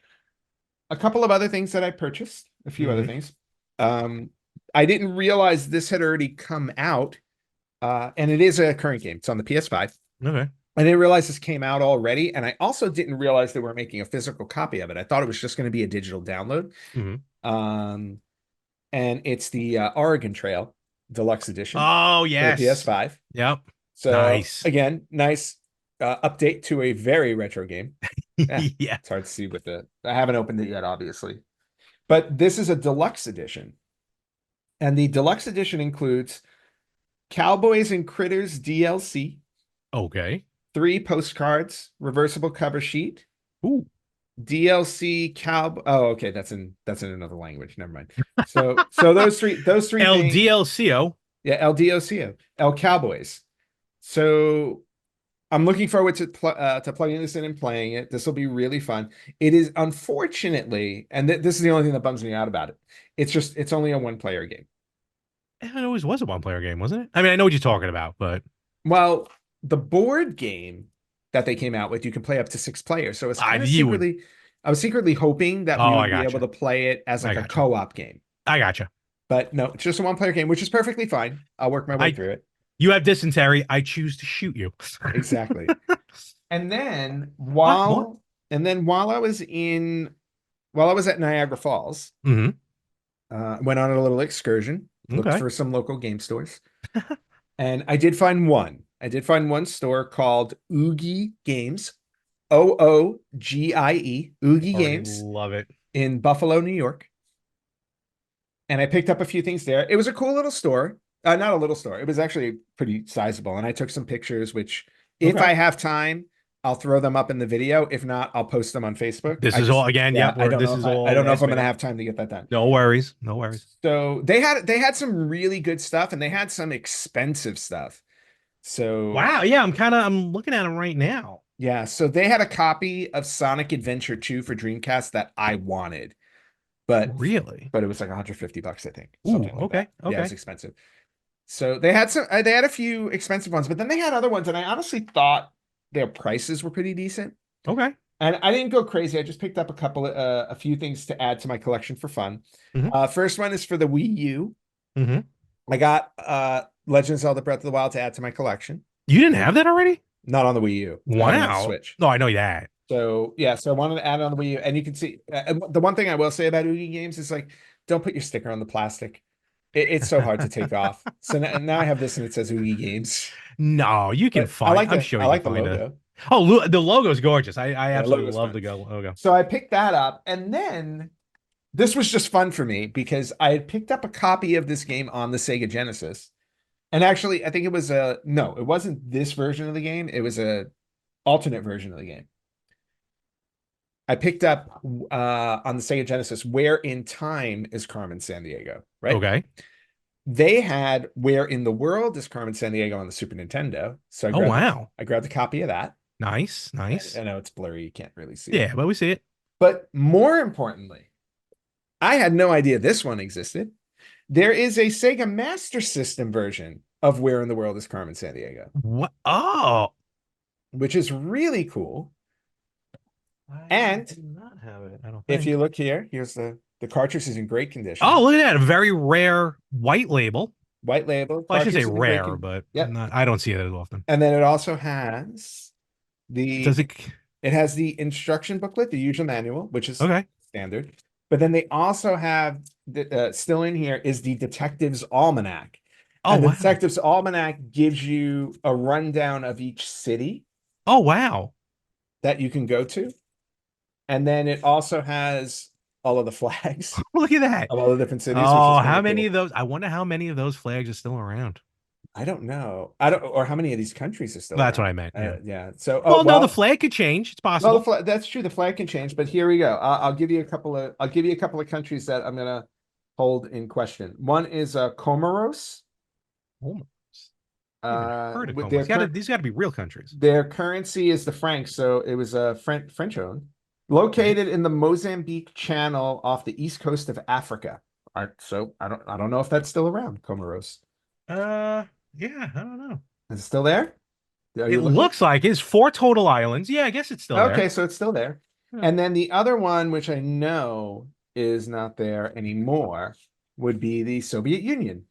Speaker 2: A couple of other things that I purchased, a few other
Speaker 1: Hmm.
Speaker 2: things. Um, I didn't realize this had already come out, and it is a current game. It's on the PS5.
Speaker 1: Okay.
Speaker 2: I didn't realize this came out already, and I also didn't realize they were making a physical copy of it. I thought it was just going to be a digital download.
Speaker 1: Hmm.
Speaker 2: Um, and it's the Oregon Trail Deluxe Edition
Speaker 1: Oh
Speaker 2: for the
Speaker 1: yes.
Speaker 2: PS5.
Speaker 1: Yep.
Speaker 2: So
Speaker 1: Nice.
Speaker 2: again, nice update to a very retro game. Yeah,
Speaker 1: Yeah.
Speaker 2: it's hard to see with the. I haven't opened it yet, obviously, but this is a deluxe edition, and the deluxe edition includes Cowboys and Critters DLC,
Speaker 1: Okay.
Speaker 2: 3 postcards, reversible cover sheet,
Speaker 1: Ooh.
Speaker 2: DLC cow. Oh, okay, that's in another language. Never mind. So those three things.
Speaker 1: LDLCO.
Speaker 2: Yeah, LDOCO, L Cowboys. So I'm looking forward to plugging this in and playing it. This will be really fun. It is unfortunately, and this is the only thing that bums me out about it. It's only a 1 player game.
Speaker 1: It always was a one-player game, wasn't it? I mean, I know what you're talking about, but
Speaker 2: Well, the board game that they came out with, you can play up to 6 players. So it's kind of
Speaker 1: you would.
Speaker 2: I was secretly hoping that we
Speaker 1: Oh, I
Speaker 2: would be able
Speaker 1: gotcha.
Speaker 2: to play it as
Speaker 1: I
Speaker 2: like a
Speaker 1: gotcha.
Speaker 2: co-op game.
Speaker 1: I gotcha.
Speaker 2: But no, it's just a 1 player game, which is perfectly fine. I'll work my way
Speaker 1: I
Speaker 2: through it.
Speaker 1: You have dysentery. I choose to shoot you.
Speaker 2: Exactly. And then
Speaker 1: What?
Speaker 2: while I was at Niagara Falls,
Speaker 1: Hmm.
Speaker 2: went on a little excursion, looked
Speaker 1: Okay.
Speaker 2: for some local game stores, and I did find one. I did find one store called Oogie Games, Oogie, Oogie
Speaker 1: Already
Speaker 2: Games
Speaker 1: love it.
Speaker 2: in Buffalo, New York. and I picked up a few things there. It was a cool little store. Not a little store. It was actually pretty sizable. And I took some pictures, which if
Speaker 1: Okay.
Speaker 2: I have time, I'll throw them up in the video. If not, I'll post them on Facebook.
Speaker 1: This is all again.
Speaker 2: Yeah,
Speaker 1: Yep.
Speaker 2: I
Speaker 1: Or
Speaker 2: don't
Speaker 1: this
Speaker 2: know
Speaker 1: is
Speaker 2: if I
Speaker 1: all
Speaker 2: don't know if
Speaker 1: last
Speaker 2: I'm gonna
Speaker 1: minute.
Speaker 2: have time to get that done.
Speaker 1: No worries. No worries.
Speaker 2: So they had some really good stuff and they had some expensive stuff. So
Speaker 1: Wow. Yeah. I'm looking at them right now.
Speaker 2: yeah, so they had a copy of Sonic Adventure 2 for Dreamcast that I wanted, but
Speaker 1: Really?
Speaker 2: but it was like $150, I think,
Speaker 1: Ooh.
Speaker 2: something like
Speaker 1: Okay.
Speaker 2: that. Yeah, it was
Speaker 1: Okay.
Speaker 2: expensive. So they had a few expensive ones, but then they had other ones, and I honestly thought their prices were pretty decent.
Speaker 1: Okay.
Speaker 2: And I didn't go crazy. I just picked up a few things to add to my collection for fun.
Speaker 1: Mm-hmm.
Speaker 2: First one is for the Wii U.
Speaker 1: Mm-hmm.
Speaker 2: I got Legend of Zelda Breath of the Wild to add to my collection.
Speaker 1: You didn't have that already?
Speaker 2: Not on the Wii U. I have it on the
Speaker 1: Wow.
Speaker 2: Switch.
Speaker 1: No, I know that.
Speaker 2: So yeah, so I wanted to add it on the Wii U, and you can see the one thing I will say about Oogie games is like, don't put your sticker on the plastic. It's so hard to take off. So now I have this, and it says Oogie Games.
Speaker 1: No, you can
Speaker 2: But I
Speaker 1: find.
Speaker 2: like
Speaker 1: I'm
Speaker 2: the
Speaker 1: sure
Speaker 2: I
Speaker 1: you can
Speaker 2: like the
Speaker 1: find a.
Speaker 2: logo.
Speaker 1: Oh, the logo's gorgeous. I
Speaker 2: Yeah, the
Speaker 1: absolutely
Speaker 2: logo's
Speaker 1: love
Speaker 2: fun.
Speaker 1: the logo.
Speaker 2: So I picked that up, and then this was just fun for me because I had picked up a copy of this game on the Sega Genesis. And actually, I think it was no, it wasn't this version of the game. It was a alternate version of the game. I picked up on the Sega Genesis Where in Time is Carmen Sandiego, right?
Speaker 1: Okay.
Speaker 2: They had Where in the World is Carmen Sandiego on the Super Nintendo. So
Speaker 1: Oh wow.
Speaker 2: I grabbed a copy of that.
Speaker 1: Nice. Nice.
Speaker 2: I know it's blurry, you can't really see it.
Speaker 1: Yeah, but we see it.
Speaker 2: But more importantly, I had no idea this one existed. There is a Sega Master System version of Where in the World is Carmen Sandiego,
Speaker 1: What? Oh,
Speaker 2: which is really cool.
Speaker 1: I
Speaker 2: And
Speaker 1: do not have it. I don't
Speaker 2: if
Speaker 1: think.
Speaker 2: you look here, here's the cartridge is in great condition.
Speaker 1: Oh, look at that. A very rare white label.
Speaker 2: White label,
Speaker 1: Well, I should
Speaker 2: cartridge
Speaker 1: say
Speaker 2: is in great
Speaker 1: rare,
Speaker 2: condition.
Speaker 1: but
Speaker 2: Yep.
Speaker 1: not, I don't see it as often.
Speaker 2: And then it also has
Speaker 1: Does
Speaker 2: the
Speaker 1: it?
Speaker 2: it has the instruction booklet, the user manual, which is
Speaker 1: Okay.
Speaker 2: standard. But then they also have still in here is the Detective's Almanac.
Speaker 1: Oh,
Speaker 2: And the
Speaker 1: wow.
Speaker 2: Detective's Almanac gives you a rundown of each city
Speaker 1: Oh, wow.
Speaker 2: that you can go to. And then it also has all of the flags
Speaker 1: Look at that.
Speaker 2: of all the different cities, which is
Speaker 1: Oh,
Speaker 2: kind
Speaker 1: how
Speaker 2: of
Speaker 1: many
Speaker 2: cool.
Speaker 1: of those? I wonder how many of those flags are still around.
Speaker 2: I don't know. I don't, or how many of these countries are still
Speaker 1: That's what
Speaker 2: around.
Speaker 1: I meant. Yeah.
Speaker 2: Yeah. So,
Speaker 1: Well, no, the flag could change. It's
Speaker 2: well,
Speaker 1: possible.
Speaker 2: that's true. The flag can change, but here we go. I'll give you a couple of countries that I'm gonna hold in question. One is Comoros.
Speaker 1: Almost. Even heard of
Speaker 2: With
Speaker 1: Como. These got to be real countries.
Speaker 2: their currency is the franc, so it was French owned.
Speaker 1: Okay.
Speaker 2: Located in the Mozambique Channel off the east coast of Africa. So I don't know if that's still around, Comoros.
Speaker 1: Uh, yeah, I don't know.
Speaker 2: Is it still there? Are
Speaker 1: It
Speaker 2: you looking?
Speaker 1: looks like it's 4 total islands. Yeah, I guess it's still there.
Speaker 2: Okay, so it's still there.
Speaker 1: Yeah.
Speaker 2: And then the other one, which I know is not there anymore, would be the Soviet Union,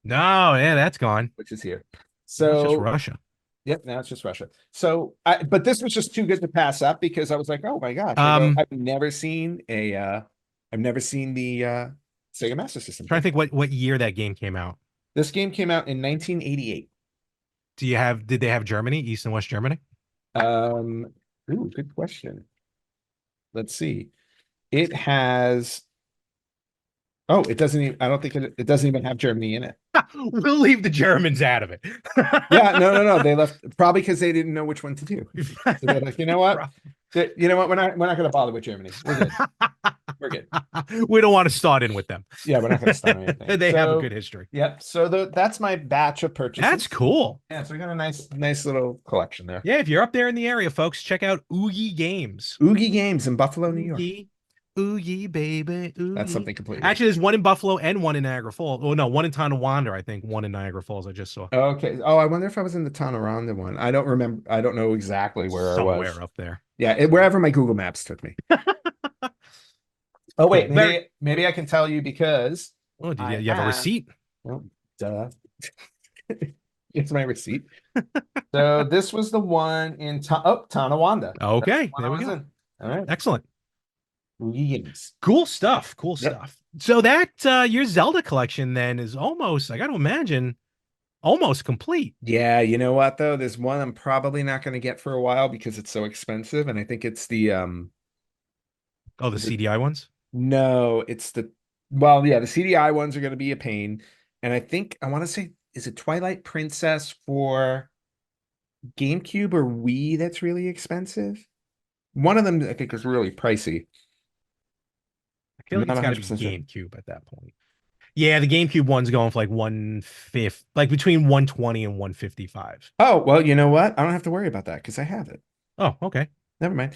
Speaker 1: No, yeah, that's gone.
Speaker 2: which is here.
Speaker 1: Now it's just
Speaker 2: So,
Speaker 1: Russia.
Speaker 2: yep, now it's just Russia. So, but this was just too good to pass up because I was like, oh my gosh,
Speaker 1: Um,
Speaker 2: I've never seen the Sega Master System
Speaker 1: trying to
Speaker 2: version.
Speaker 1: think what year that game came out.
Speaker 2: This game came out in 1988.
Speaker 1: Did they have Germany, East and West Germany?
Speaker 2: Um, good question. Let's see. It has. Oh, it doesn't even. I don't think it doesn't even have Germany in it.
Speaker 1: We'll leave the Germans out of it.
Speaker 2: Yeah, no. They left probably because they didn't know which one to do. So they're like, you know what? You know what? We're not going to bother with Germany. We're good. We're good.
Speaker 1: We don't want to start in with them.
Speaker 2: Yeah, we're not going to start anything.
Speaker 1: They have a good history.
Speaker 2: Yep. So that's my batch of purchases.
Speaker 1: That's cool.
Speaker 2: Yeah, so we got a nice little collection there.
Speaker 1: Yeah, if you're up there in the area, folks, check out Oogie Games.
Speaker 2: Oogie Games in Buffalo, New York.
Speaker 1: Oogie, baby. Oogie.
Speaker 2: That's something completely.
Speaker 1: Actually, there's one in Buffalo and one in Niagara Falls. Oh no, one in Tonawanda, I think. One in Niagara Falls. I just saw.
Speaker 2: Okay. Oh, I wonder if I was in the Tonawanda one. I don't remember. I don't know exactly where I was.
Speaker 1: Somewhere up there.
Speaker 2: Yeah, wherever my Google Maps took me. Oh wait,
Speaker 1: Cool.
Speaker 2: maybe I can tell you because
Speaker 1: Oh, do you have a receipt?
Speaker 2: Well, duh. It's my receipt. So this was the one in Tonawanda.
Speaker 1: Okay, there we go.
Speaker 2: All right.
Speaker 1: Excellent.
Speaker 2: Yes.
Speaker 1: Cool stuff. Cool
Speaker 2: Yep.
Speaker 1: stuff. So that your Zelda collection then is almost, I got to imagine, almost complete.
Speaker 2: Yeah, you know what though? There's one I'm probably not going to get for a while because it's so expensive, and I think it's the
Speaker 1: Oh, the CDI ones?
Speaker 2: no, it's the Well, yeah, the CDI ones are going to be a pain. And I think I want to say, is it Twilight Princess for GameCube or Wii that's really expensive? One of them I think is really pricey.
Speaker 1: I
Speaker 2: I'm
Speaker 1: feel like
Speaker 2: not
Speaker 1: it's got to be
Speaker 2: 100% sure.
Speaker 1: GameCube at that point. Yeah, the GameCube one's going for like 150, like between 120 and 155.
Speaker 2: Oh, well, you know what? I don't have to worry about that because I have it.
Speaker 1: Oh, okay.
Speaker 2: Never mind.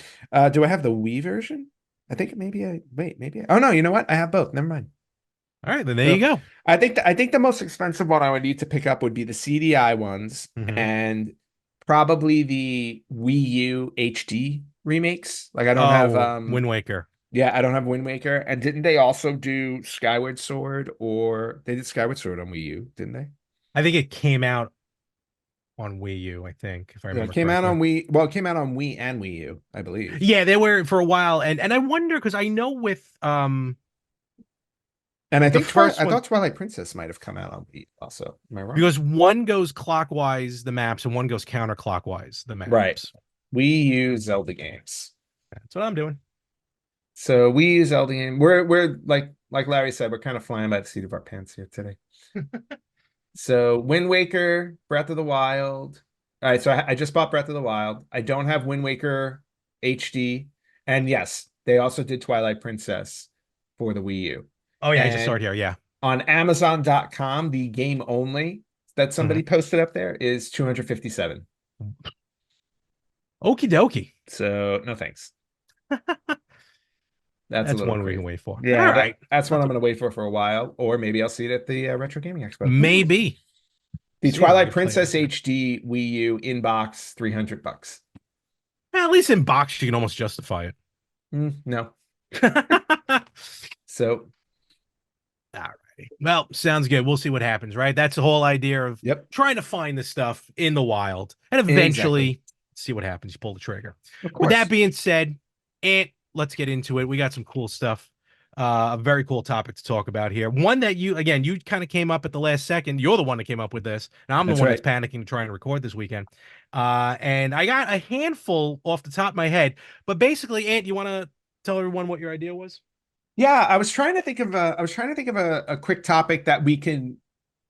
Speaker 2: Do I have the Wii version? I think maybe oh no, you know what? I have both. Never mind.
Speaker 1: All right, then there you
Speaker 2: So
Speaker 1: go.
Speaker 2: I think the most expensive one I would need to pick up would be the CDI ones
Speaker 1: Hmm.
Speaker 2: and probably the Wii U HD remakes. Like I don't have
Speaker 1: Oh, Wind Waker.
Speaker 2: yeah, I don't have Wind Waker. And didn't they also do Skyward Sword, or they did Skyward Sword on Wii U, didn't they?
Speaker 1: I think it came out on Wii U, I think, if I
Speaker 2: Yeah, it
Speaker 1: remember
Speaker 2: came out
Speaker 1: correctly.
Speaker 2: on Wii. Well, it came out on Wii and Wii U, I believe.
Speaker 1: Yeah, they were for a while, and I wonder because I know with
Speaker 2: And I
Speaker 1: the
Speaker 2: think
Speaker 1: first
Speaker 2: I
Speaker 1: one,
Speaker 2: thought Twilight Princess might have come out on Wii also. Am I wrong?
Speaker 1: because one goes clockwise the maps and one goes counterclockwise the
Speaker 2: Right.
Speaker 1: maps.
Speaker 2: Wii U Zelda games.
Speaker 1: That's what I'm doing.
Speaker 2: So we use Zelda game. We're like Larry said, we're kind of flying by the seat of our pants here today. So Wind Waker, Breath of the Wild. All right, so I just bought Breath of the Wild. I don't have Wind Waker HD. And yes, they also did Twilight Princess for the Wii U.
Speaker 1: Oh yeah, I just saw
Speaker 2: And
Speaker 1: it here. Yeah.
Speaker 2: on Amazon.com, the game only that somebody
Speaker 1: Hmm.
Speaker 2: posted up there is 257.
Speaker 1: Okie dokie.
Speaker 2: So no thanks. That's a
Speaker 1: That's
Speaker 2: little
Speaker 1: one we can
Speaker 2: crazy.
Speaker 1: wait for. All
Speaker 2: Yeah,
Speaker 1: right.
Speaker 2: that's what
Speaker 1: Not
Speaker 2: I'm
Speaker 1: to-
Speaker 2: going to wait for a while, or maybe I'll see it at the Retro Gaming Expo. Who knows?
Speaker 1: Maybe.
Speaker 2: The
Speaker 1: See if I
Speaker 2: Twilight
Speaker 1: can play it
Speaker 2: Princess
Speaker 1: over there.
Speaker 2: HD Wii U inbox, $300.
Speaker 1: Well, at least in box, you can almost justify
Speaker 2: No.
Speaker 1: it.
Speaker 2: So,
Speaker 1: All righty. Well, sounds good. We'll see what happens, right? That's the whole idea of
Speaker 2: yep,
Speaker 1: trying to find this stuff in the wild and
Speaker 2: exactly.
Speaker 1: eventually see what happens. You pull the trigger.
Speaker 2: Of
Speaker 1: With that
Speaker 2: course.
Speaker 1: being said, Ant, let's get into it. We got some cool stuff. A very cool topic to talk about here. One that you kind of came up at the last second. You're the one that came up with this. Now I'm the
Speaker 2: That's
Speaker 1: one that's
Speaker 2: right.
Speaker 1: panicking to try and record this weekend. And I got a handful off the top of my head. But basically, Ant, you want to tell everyone what your idea was?
Speaker 2: Yeah, I was trying to think of a quick topic that we can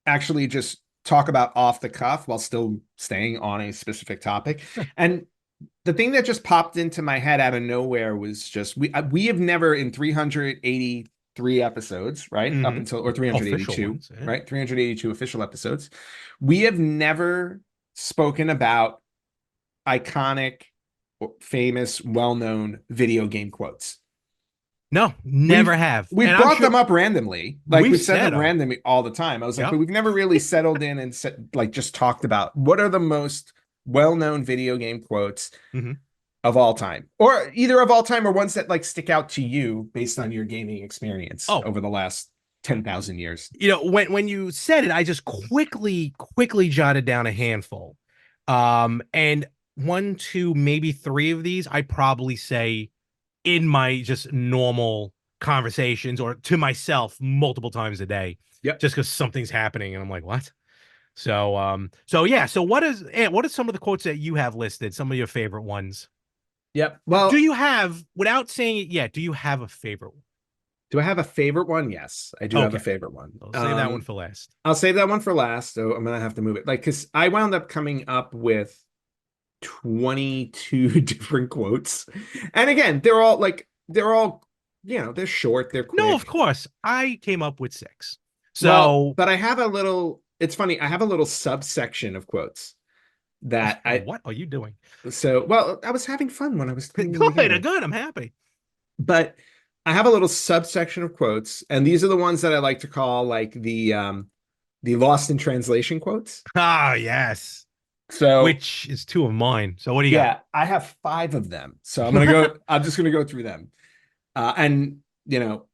Speaker 2: actually just talk about off the cuff while still staying on a specific topic.
Speaker 1: Sure.
Speaker 2: And the thing that just popped into my head out of nowhere was just we have never in 383 episodes, right? Up
Speaker 1: Mm-hmm.
Speaker 2: until or
Speaker 1: Official
Speaker 2: 382,
Speaker 1: ones. Yeah.
Speaker 2: right? 382 official episodes. We have never spoken about iconic, famous, well-known video game quotes.
Speaker 1: No, never
Speaker 2: We've
Speaker 1: have.
Speaker 2: we've
Speaker 1: And I'm
Speaker 2: brought
Speaker 1: sure
Speaker 2: them up randomly. Like
Speaker 1: we've
Speaker 2: we've said
Speaker 1: said
Speaker 2: them
Speaker 1: them.
Speaker 2: randomly all the time. I was like, but
Speaker 1: Yep.
Speaker 2: we've never really settled in and said, like just talked about what are the most well-known video game quotes
Speaker 1: Hmm.
Speaker 2: of all time, or either of all time or ones that like stick out to you based on your gaming experience
Speaker 1: Oh,
Speaker 2: over the last 10,000 years.
Speaker 1: when you said it, I just quickly jotted down a handful. And one, two, maybe three of these, I probably say in my just normal conversations or to myself multiple times a day,
Speaker 2: Yep.
Speaker 1: just because something's happening and I'm like, what? So yeah. So what are some of the quotes that you have listed? Some of your favorite ones?
Speaker 2: Yep.
Speaker 1: Do
Speaker 2: Well,
Speaker 1: you have, without saying it yet, do you have a favorite one?
Speaker 2: do I have a favorite one? Yes, I do have a
Speaker 1: Okay.
Speaker 2: favorite one.
Speaker 1: I'll save that one for last.
Speaker 2: I'll save that one for last. So I'm gonna have to move it. Like, because I wound up coming up with 22 different quotes. And again, they're short, they're
Speaker 1: No, of
Speaker 2: quick.
Speaker 1: course. I came up with six.
Speaker 2: Well,
Speaker 1: So
Speaker 2: but I have a little, it's funny, I have a little subsection of quotes that I
Speaker 1: what are you doing?
Speaker 2: so well, I was having fun when I was putting them
Speaker 1: Good,
Speaker 2: together.
Speaker 1: good. I'm happy.
Speaker 2: But I have a little subsection of quotes, and these are the ones that I like to call like the lost in translation quotes.
Speaker 1: Ah, yes.
Speaker 2: So
Speaker 1: Which is two of mine. So what do you got?
Speaker 2: yeah, I have five of them. So I'm just gonna go through them. And you know,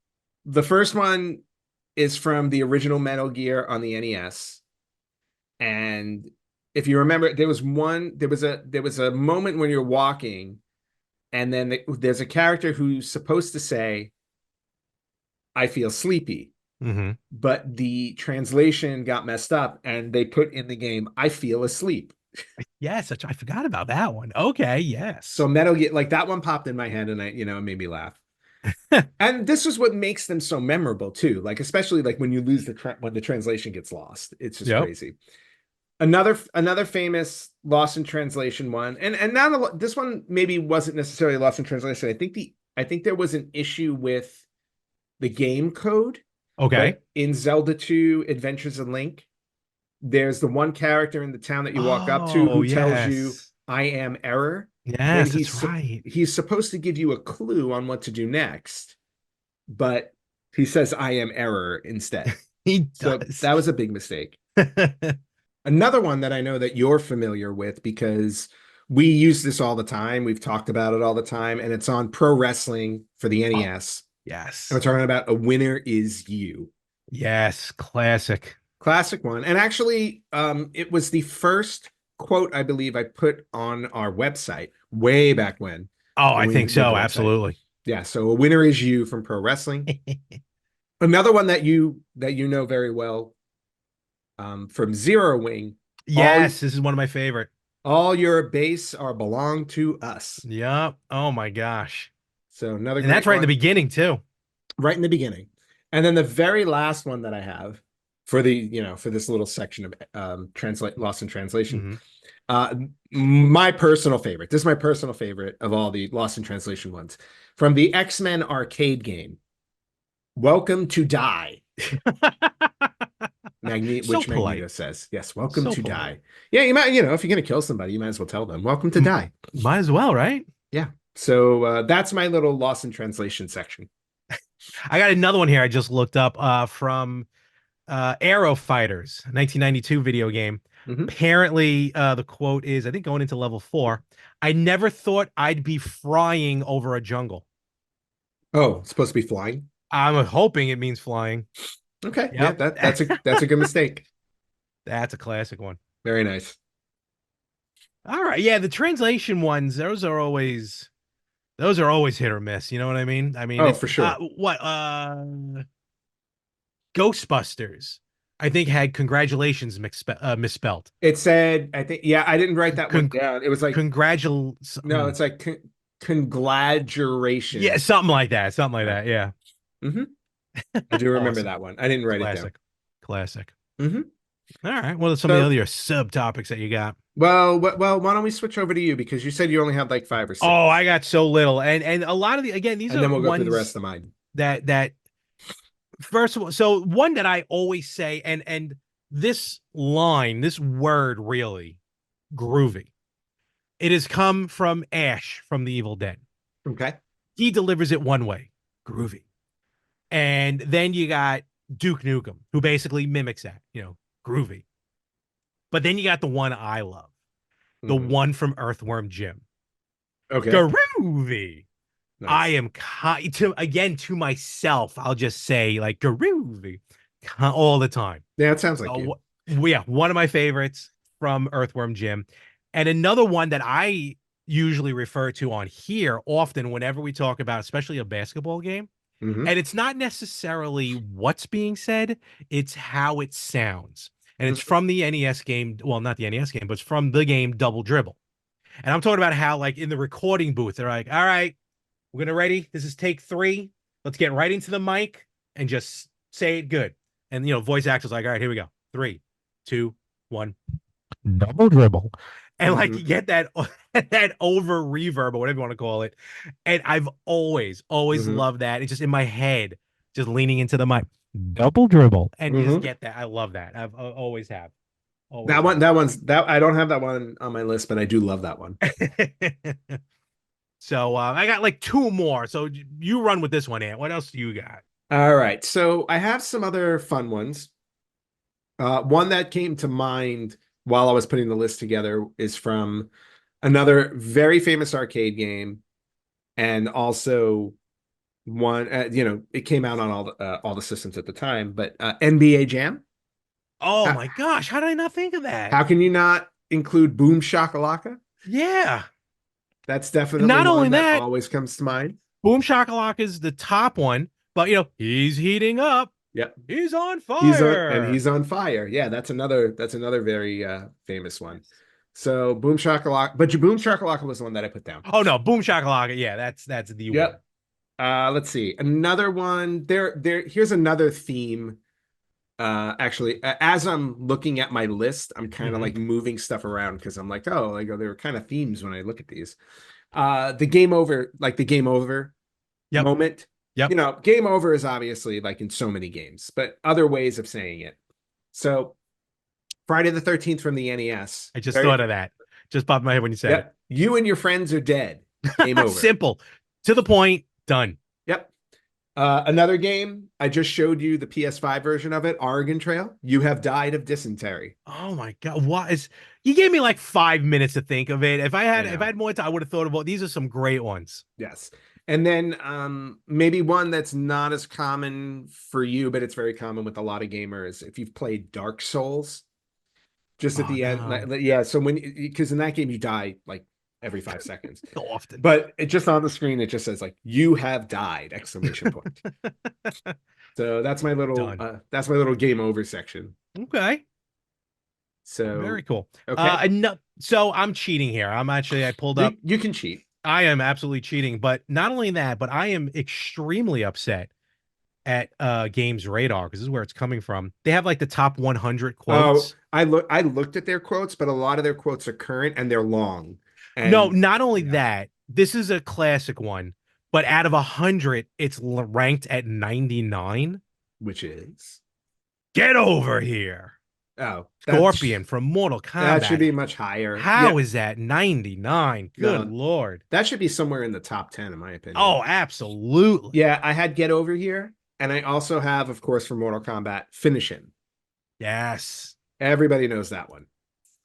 Speaker 2: the first one is from the original Metal Gear on the NES. And if you remember, there was a moment when you're walking, and then there's a character who's supposed to say, "I feel sleepy,"
Speaker 1: Hmm.
Speaker 2: but the translation got messed up, and they put in the game, "I feel asleep."
Speaker 1: Yes, I forgot about that one. Okay,
Speaker 2: So
Speaker 1: yes.
Speaker 2: Metal Gear, like that one popped in my head, and it made me laugh. And this is what makes them so memorable too. Like especially like when you lose when the translation gets lost. It's just
Speaker 1: Yep.
Speaker 2: crazy. Another famous lost in translation one, and not this one maybe wasn't necessarily lost in translation. I think there was an issue with the game code,
Speaker 1: Okay.
Speaker 2: but in Zelda 2 Adventures in Link, there's the one character in the town that you walk up to
Speaker 1: Oh,
Speaker 2: who tells you
Speaker 1: yes.
Speaker 2: I am error when
Speaker 1: Yes, that's right.
Speaker 2: he's supposed to give you a clue on what to do next, but he says I am error instead.
Speaker 1: He
Speaker 2: So
Speaker 1: does.
Speaker 2: that was a big mistake. Another one that I know that you're familiar with because we use this all the time. We've talked about it all the time, and it's on pro wrestling for the
Speaker 1: Oh,
Speaker 2: NES. And we're
Speaker 1: yes.
Speaker 2: talking about A Winner Is You.
Speaker 1: Yes, classic.
Speaker 2: Classic one. And actually, it was the first quote I believe I put on our website way back
Speaker 1: Oh,
Speaker 2: when
Speaker 1: I
Speaker 2: we
Speaker 1: think
Speaker 2: did the
Speaker 1: so.
Speaker 2: website.
Speaker 1: Absolutely.
Speaker 2: Yeah, so A Winner Is You from pro wrestling. Another one that you know very well, from Zero Wing. All
Speaker 1: Yes, this is one of my favorite.
Speaker 2: all your base are belong to us.
Speaker 1: Yep. Oh my gosh.
Speaker 2: So another
Speaker 1: And that's
Speaker 2: great
Speaker 1: right in the
Speaker 2: one
Speaker 1: beginning too.
Speaker 2: right in the beginning. And then the very last one that I have for the, for this little section of translate lost in translation.
Speaker 1: Hmm.
Speaker 2: Uh, my personal favorite. This is my personal favorite of all the lost in translation ones from the X-Men arcade game. Welcome to die.
Speaker 1: So
Speaker 2: Which
Speaker 1: polite.
Speaker 2: Magneto says, yes, welcome
Speaker 1: So
Speaker 2: to
Speaker 1: polite.
Speaker 2: die. Yeah, you might, if you're gonna kill somebody, you might as well tell them, welcome to
Speaker 1: M-
Speaker 2: die.
Speaker 1: Might as well, right?
Speaker 2: Yeah. So that's my little lost in translation section.
Speaker 1: I got another one here I just looked up from Aero Fighters, 1992 video game.
Speaker 2: Mhm.
Speaker 1: Apparently, the quote is, I think going into level 4, I never thought I'd be flying over a jungle.
Speaker 2: Oh, it's supposed to be flying.
Speaker 1: I'm hoping it means flying.
Speaker 2: Okay, yeah,
Speaker 1: Yep.
Speaker 2: that's a good mistake.
Speaker 1: That's a classic one.
Speaker 2: Very nice.
Speaker 1: All right. Yeah, the translation ones, those are always hit or miss. You know what I mean? I mean,
Speaker 2: Oh,
Speaker 1: it's
Speaker 2: for sure.
Speaker 1: what Ghostbusters, I think had congratulations misspelled.
Speaker 2: It said, I think, yeah, I didn't write that one
Speaker 1: Con
Speaker 2: down. It was like,
Speaker 1: congratul
Speaker 2: no, it's like
Speaker 1: Yeah,
Speaker 2: congratulations.
Speaker 1: something like that. Something like
Speaker 2: Yeah.
Speaker 1: that. Yeah.
Speaker 2: Hmm. I do remember
Speaker 1: Awesome.
Speaker 2: that one. I didn't write it down.
Speaker 1: Classic. Classic.
Speaker 2: Hmm.
Speaker 1: All right. What are some of the
Speaker 2: So,
Speaker 1: other subtopics that you got?
Speaker 2: why don't we switch over to you because you said you only had like five or six,
Speaker 1: Oh, I got so little. And a lot of the again, these
Speaker 2: and
Speaker 1: are
Speaker 2: then we'll go through the rest
Speaker 1: ones
Speaker 2: of mine.
Speaker 1: that first of all, so one that I always say, and this line, this word really groovy. It has come from Ash from the Evil Dead.
Speaker 2: Okay.
Speaker 1: He delivers it one way, groovy. And then you got Duke Nukem, who basically mimics that, groovy. But then you got the one I love, the
Speaker 2: Hmm.
Speaker 1: one from Earthworm Jim,
Speaker 2: Okay.
Speaker 1: groovy. I
Speaker 2: Nice.
Speaker 1: am to myself. I'll just say like groovy all the time.
Speaker 2: Yeah, it sounds like you.
Speaker 1: Oh, yeah, one of my favorites from Earthworm Jim, and another one that I usually refer to on here often whenever we talk about, especially a basketball game.
Speaker 2: Hmm.
Speaker 1: And it's not necessarily what's being said, it's how it sounds. And it's
Speaker 2: Hmm.
Speaker 1: from the NES game. Well, not the NES game, but it's from the game Double Dribble. And I'm talking about how, like, in the recording booth, they're like, all right, we're gonna ready. This is take 3. Let's get right into the mic and just say it good. And voice actors like, all right, here we go. 3, 2, 1. Double dribble. And like
Speaker 2: Hmm.
Speaker 1: you get that that over reverb or whatever you want to call it. And I've always
Speaker 2: Hmm.
Speaker 1: loved that. It's just in my head, just leaning into the mic. Double dribble. And you just
Speaker 2: Hmm.
Speaker 1: get that. I love that. I've always have. Always
Speaker 2: That one,
Speaker 1: have.
Speaker 2: that one's that I don't have that one on my list, but I do love that one.
Speaker 1: So I got like 2 more. So you run with this one, Ant. What else do you got?
Speaker 2: All right. So I have some other fun ones. One that came to mind while I was putting the list together is from another very famous arcade game, and also one, it came out on all the systems at the time, but NBA Jam.
Speaker 1: Oh
Speaker 2: How,
Speaker 1: my gosh, how did I not think of that?
Speaker 2: how can you not include Boom Shakalaka?
Speaker 1: Yeah.
Speaker 2: That's definitely
Speaker 1: Not only
Speaker 2: one that
Speaker 1: that,
Speaker 2: always comes to mind.
Speaker 1: Boom Shakalaka is the top one, but he's heating up.
Speaker 2: Yep.
Speaker 1: He's on fire.
Speaker 2: He's on fire. Yeah, that's another very famous one. So Boom Shakalaka, but your Boom Shakalaka was the one that I put down.
Speaker 1: Oh no, Boom Shakalaka. Yeah, that's the one.
Speaker 2: Yep. Let's see. Another one. Here's another theme. Actually, as I'm looking at my list, I'm kind of
Speaker 1: Hmm.
Speaker 2: like moving stuff around because I'm like, oh, like there are kind of themes when I look at these. The game over, like the game over
Speaker 1: Yep.
Speaker 2: moment.
Speaker 1: Yep.
Speaker 2: Game over is obviously like in so many games, but other ways of saying it. So Friday the 13th from the NES.
Speaker 1: I just
Speaker 2: Very,
Speaker 1: thought of that. Just popped in my head when you said
Speaker 2: yep. You and your friends are dead. Game
Speaker 1: it.
Speaker 2: over.
Speaker 1: Simple. To the point. Done.
Speaker 2: Yep. Another game, I just showed you the PS5 version of it, Oregon Trail. You have died of dysentery.
Speaker 1: Oh my God. What is you gave me like 5 minutes to think of it.
Speaker 2: I
Speaker 1: If I
Speaker 2: know.
Speaker 1: had more time, I would have thought about these are some great ones.
Speaker 2: Yes. And then maybe one that's not as common for you, but it's very common with a lot of gamers. If you've played Dark Souls, just at
Speaker 1: Oh
Speaker 2: the end,
Speaker 1: no.
Speaker 2: yeah. So because in that game you die like every 5 seconds,
Speaker 1: So often.
Speaker 2: but it just on the screen it just says like you have died exclamation point. So
Speaker 1: Done.
Speaker 2: that's my little game over section.
Speaker 1: Okay. Very
Speaker 2: So
Speaker 1: cool.
Speaker 2: okay,
Speaker 1: So I'm cheating here. I pulled up.
Speaker 2: you can cheat.
Speaker 1: I am absolutely cheating, but not only that, but I am extremely upset at Games Radar because this is where it's coming from. They have like the top 100
Speaker 2: Oh,
Speaker 1: quotes.
Speaker 2: I looked at their quotes, but a lot of their quotes are current and they're long.
Speaker 1: No,
Speaker 2: And
Speaker 1: not only
Speaker 2: yeah,
Speaker 1: that, this is a classic one, but out of 100, it's ranked at 99.
Speaker 2: which is
Speaker 1: Get over here.
Speaker 2: oh,
Speaker 1: Scorpion from Mortal
Speaker 2: that should
Speaker 1: Kombat.
Speaker 2: be much higher.
Speaker 1: How
Speaker 2: Yeah,
Speaker 1: is that 99? Good
Speaker 2: no,
Speaker 1: Lord.
Speaker 2: that should be somewhere in the top 10, in my opinion.
Speaker 1: Oh, absolutely.
Speaker 2: Yeah, I had Get Over here, and I also have, of course, for Mortal Kombat, Finish Him.
Speaker 1: Yes.
Speaker 2: Everybody knows that one.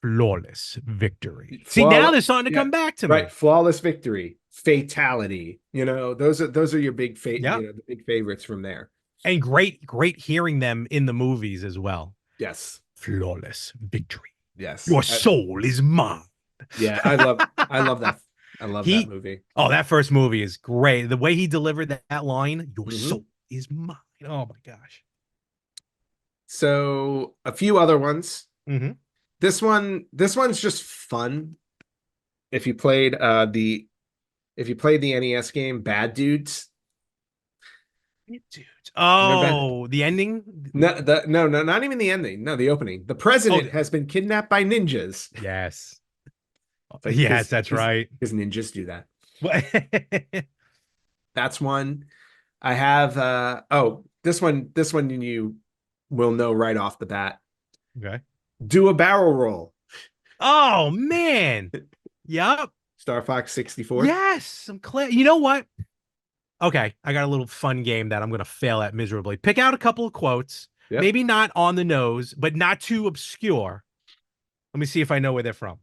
Speaker 1: Flawless victory. See, now
Speaker 2: Flawless,
Speaker 1: they're starting to
Speaker 2: yeah,
Speaker 1: come back to
Speaker 2: right.
Speaker 1: me.
Speaker 2: Flawless victory, fatality. Those are your
Speaker 1: Yep.
Speaker 2: the big favorites from there.
Speaker 1: And great hearing them in the movies as well.
Speaker 2: Yes,
Speaker 1: Flawless victory.
Speaker 2: yes.
Speaker 1: Your soul is mine.
Speaker 2: Yeah, I love that. I love that
Speaker 1: He,
Speaker 2: movie.
Speaker 1: oh, that first movie is great. The way he delivered that line, your
Speaker 2: Hmm.
Speaker 1: soul is mine. Oh my gosh.
Speaker 2: So a few other ones.
Speaker 1: Mm-hmm.
Speaker 2: This one's just fun. If you played the NES game Bad Dudes,
Speaker 1: Dude.
Speaker 2: remember
Speaker 1: Oh, the ending?
Speaker 2: no, not even the ending. No, the opening. The
Speaker 1: Oh,
Speaker 2: president has been kidnapped by ninjas.
Speaker 1: yes.
Speaker 2: It's like
Speaker 1: Yes, that's right.
Speaker 2: because ninjas do that.
Speaker 1: Okay.
Speaker 2: That's one. I have this one you will know right off the bat. Do a barrel roll.
Speaker 1: Oh man. Yep.
Speaker 2: Star Fox 64.
Speaker 1: Yes. I'm clear. You know what? Okay, I got a little fun game that I'm going to fail at miserably. Pick out a couple of quotes,
Speaker 2: Yep.
Speaker 1: maybe not on the nose, but not too obscure. Let me see if I know where they're from.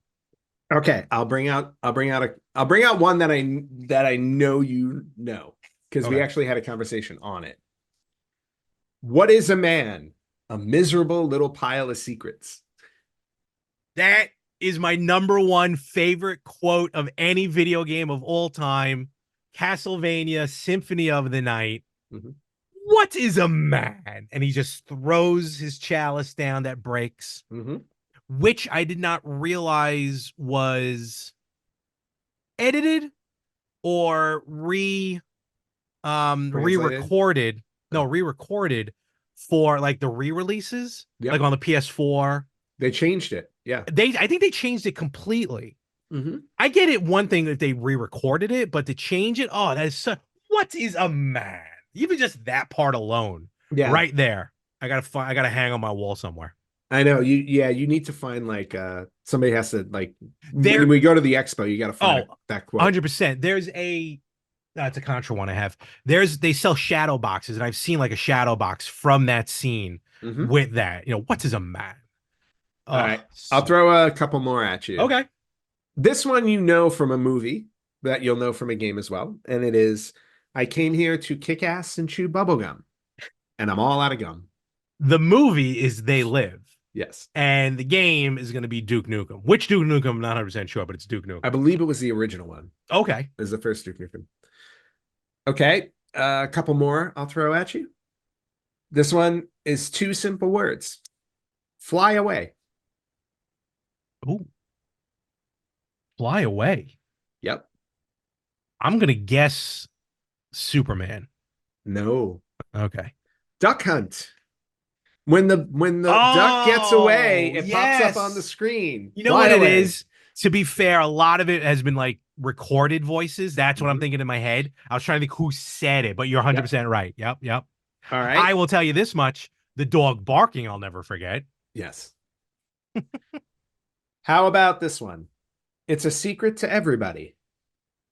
Speaker 2: Okay, I'll bring out one that I know you know because we
Speaker 1: Okay.
Speaker 2: actually had a conversation on it. What is a man? A miserable little pile of secrets.
Speaker 1: That is my number one favorite quote of any video game of all time. Castlevania Symphony of the Night.
Speaker 2: Mhm.
Speaker 1: What is a man? And he just throws his chalice down that breaks,
Speaker 2: Mhm.
Speaker 1: which I did not realize was edited or
Speaker 2: Translated.
Speaker 1: re-recorded. No,
Speaker 2: Oh,
Speaker 1: re-recorded for like the re-releases, like
Speaker 2: yep.
Speaker 1: on the PS4.
Speaker 2: They changed it. Yeah.
Speaker 1: I think they changed it completely.
Speaker 2: Mhm.
Speaker 1: I get it one thing that they re-recorded it, but to change it, oh, that is so what is a man? Even just that part alone,
Speaker 2: Yeah.
Speaker 1: right there. I gotta hang on my wall somewhere.
Speaker 2: I know. You need to find like somebody has to like when
Speaker 1: There,
Speaker 2: we go to the expo, you got to find
Speaker 1: oh,
Speaker 2: that quote.
Speaker 1: 100%. There's a that's a contra one I have. They sell shadow boxes, and I've seen like a shadow box from that scene
Speaker 2: Mhm.
Speaker 1: with that. What is a man?
Speaker 2: All
Speaker 1: Oh,
Speaker 2: right. I'll throw a couple more at you.
Speaker 1: okay.
Speaker 2: This one you know from a movie that you'll know from a game as well. And it is I came here to kick ass and chew bubblegum. And I'm all out of gum.
Speaker 1: The movie is They Live,
Speaker 2: Yes.
Speaker 1: and the game is going to be Duke Nukem. Which Duke Nukem? I'm not 100% sure, but it's Duke
Speaker 2: I
Speaker 1: Nukem.
Speaker 2: believe it was the original one.
Speaker 1: Okay.
Speaker 2: It was the first Duke Nukem. Okay. A couple more I'll throw at you. This one is two simple words. Fly away.
Speaker 1: Ooh, Fly Away.
Speaker 2: Yep.
Speaker 1: I'm going to guess Superman.
Speaker 2: No.
Speaker 1: Okay.
Speaker 2: Duck Hunt. When the duck gets away,
Speaker 1: Oh,
Speaker 2: it pops up on the
Speaker 1: yes.
Speaker 2: screen.
Speaker 1: You know
Speaker 2: Fly
Speaker 1: what it
Speaker 2: away.
Speaker 1: is? To be fair, a lot of it has been like recorded voices. That's what I'm
Speaker 2: Mhm.
Speaker 1: thinking in my head. I was trying to think who said it, but you're
Speaker 2: Yep.
Speaker 1: 100% right. Yep, yep.
Speaker 2: All
Speaker 1: I
Speaker 2: right.
Speaker 1: will tell you this much. The dog barking, I'll never forget.
Speaker 2: Yes. How about this one? It's a secret to everybody.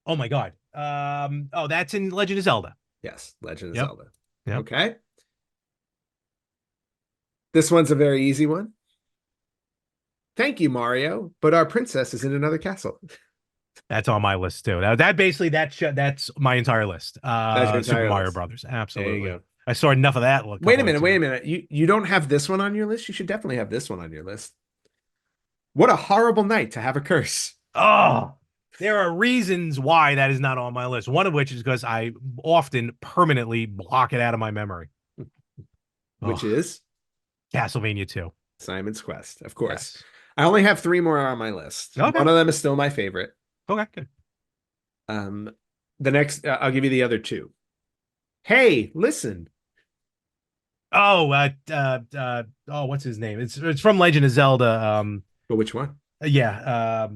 Speaker 1: Oh my God. Oh, that's in Legend of Zelda.
Speaker 2: Yes, Legend of
Speaker 1: Yep,
Speaker 2: Zelda.
Speaker 1: yep.
Speaker 2: Okay. This one's a very easy one. Thank you, Mario, but our princess is in another castle.
Speaker 1: That's on my list too. That basically that's my entire list.
Speaker 2: That's your
Speaker 1: Super
Speaker 2: entire
Speaker 1: Mario
Speaker 2: list.
Speaker 1: Brothers.
Speaker 2: There you
Speaker 1: Absolutely.
Speaker 2: go.
Speaker 1: I saw enough of that a
Speaker 2: Wait a
Speaker 1: couple
Speaker 2: minute,
Speaker 1: weeks
Speaker 2: wait
Speaker 1: ago.
Speaker 2: a minute. You don't have this one on your list? You should definitely have this one on your list. What a horrible night to have a curse.
Speaker 1: Oh, there are reasons why that is not on my list. One of which is because I often permanently block it out of my memory.
Speaker 2: Which
Speaker 1: Oh,
Speaker 2: is
Speaker 1: Castlevania 2.
Speaker 2: Simon's Quest, of course.
Speaker 1: Yes.
Speaker 2: I only have three more on my list.
Speaker 1: Okay.
Speaker 2: One of them is still my favorite.
Speaker 1: Okay, good.
Speaker 2: Um, the next, I'll give you the other two. Hey, listen.
Speaker 1: Oh, oh, what's his name? It's from Legend of Zelda.
Speaker 2: But which one?
Speaker 1: Yeah.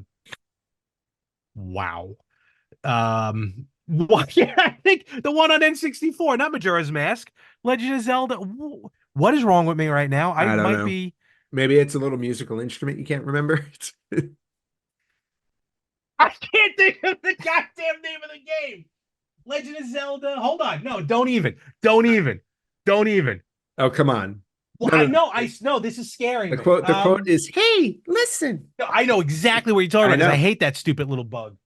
Speaker 1: Wow. What? Yeah, I think the one on N64, not Majora's Mask. Legend of Zelda. What is wrong with me right now? I
Speaker 2: I don't
Speaker 1: might
Speaker 2: know.
Speaker 1: be.
Speaker 2: Maybe it's a little musical instrument you can't remember.
Speaker 1: I can't think of the goddamn name of the game. Legend of Zelda. Hold on. No, don't even. Don't even. Don't even.
Speaker 2: Oh, come on.
Speaker 1: Well,
Speaker 2: No,
Speaker 1: I
Speaker 2: no, no.
Speaker 1: know. I know this is scaring
Speaker 2: The
Speaker 1: me.
Speaker 2: quote is, "Hey, listen."
Speaker 1: No, I know exactly what you're talking
Speaker 2: I
Speaker 1: about because I
Speaker 2: know.
Speaker 1: hate that stupid little bug.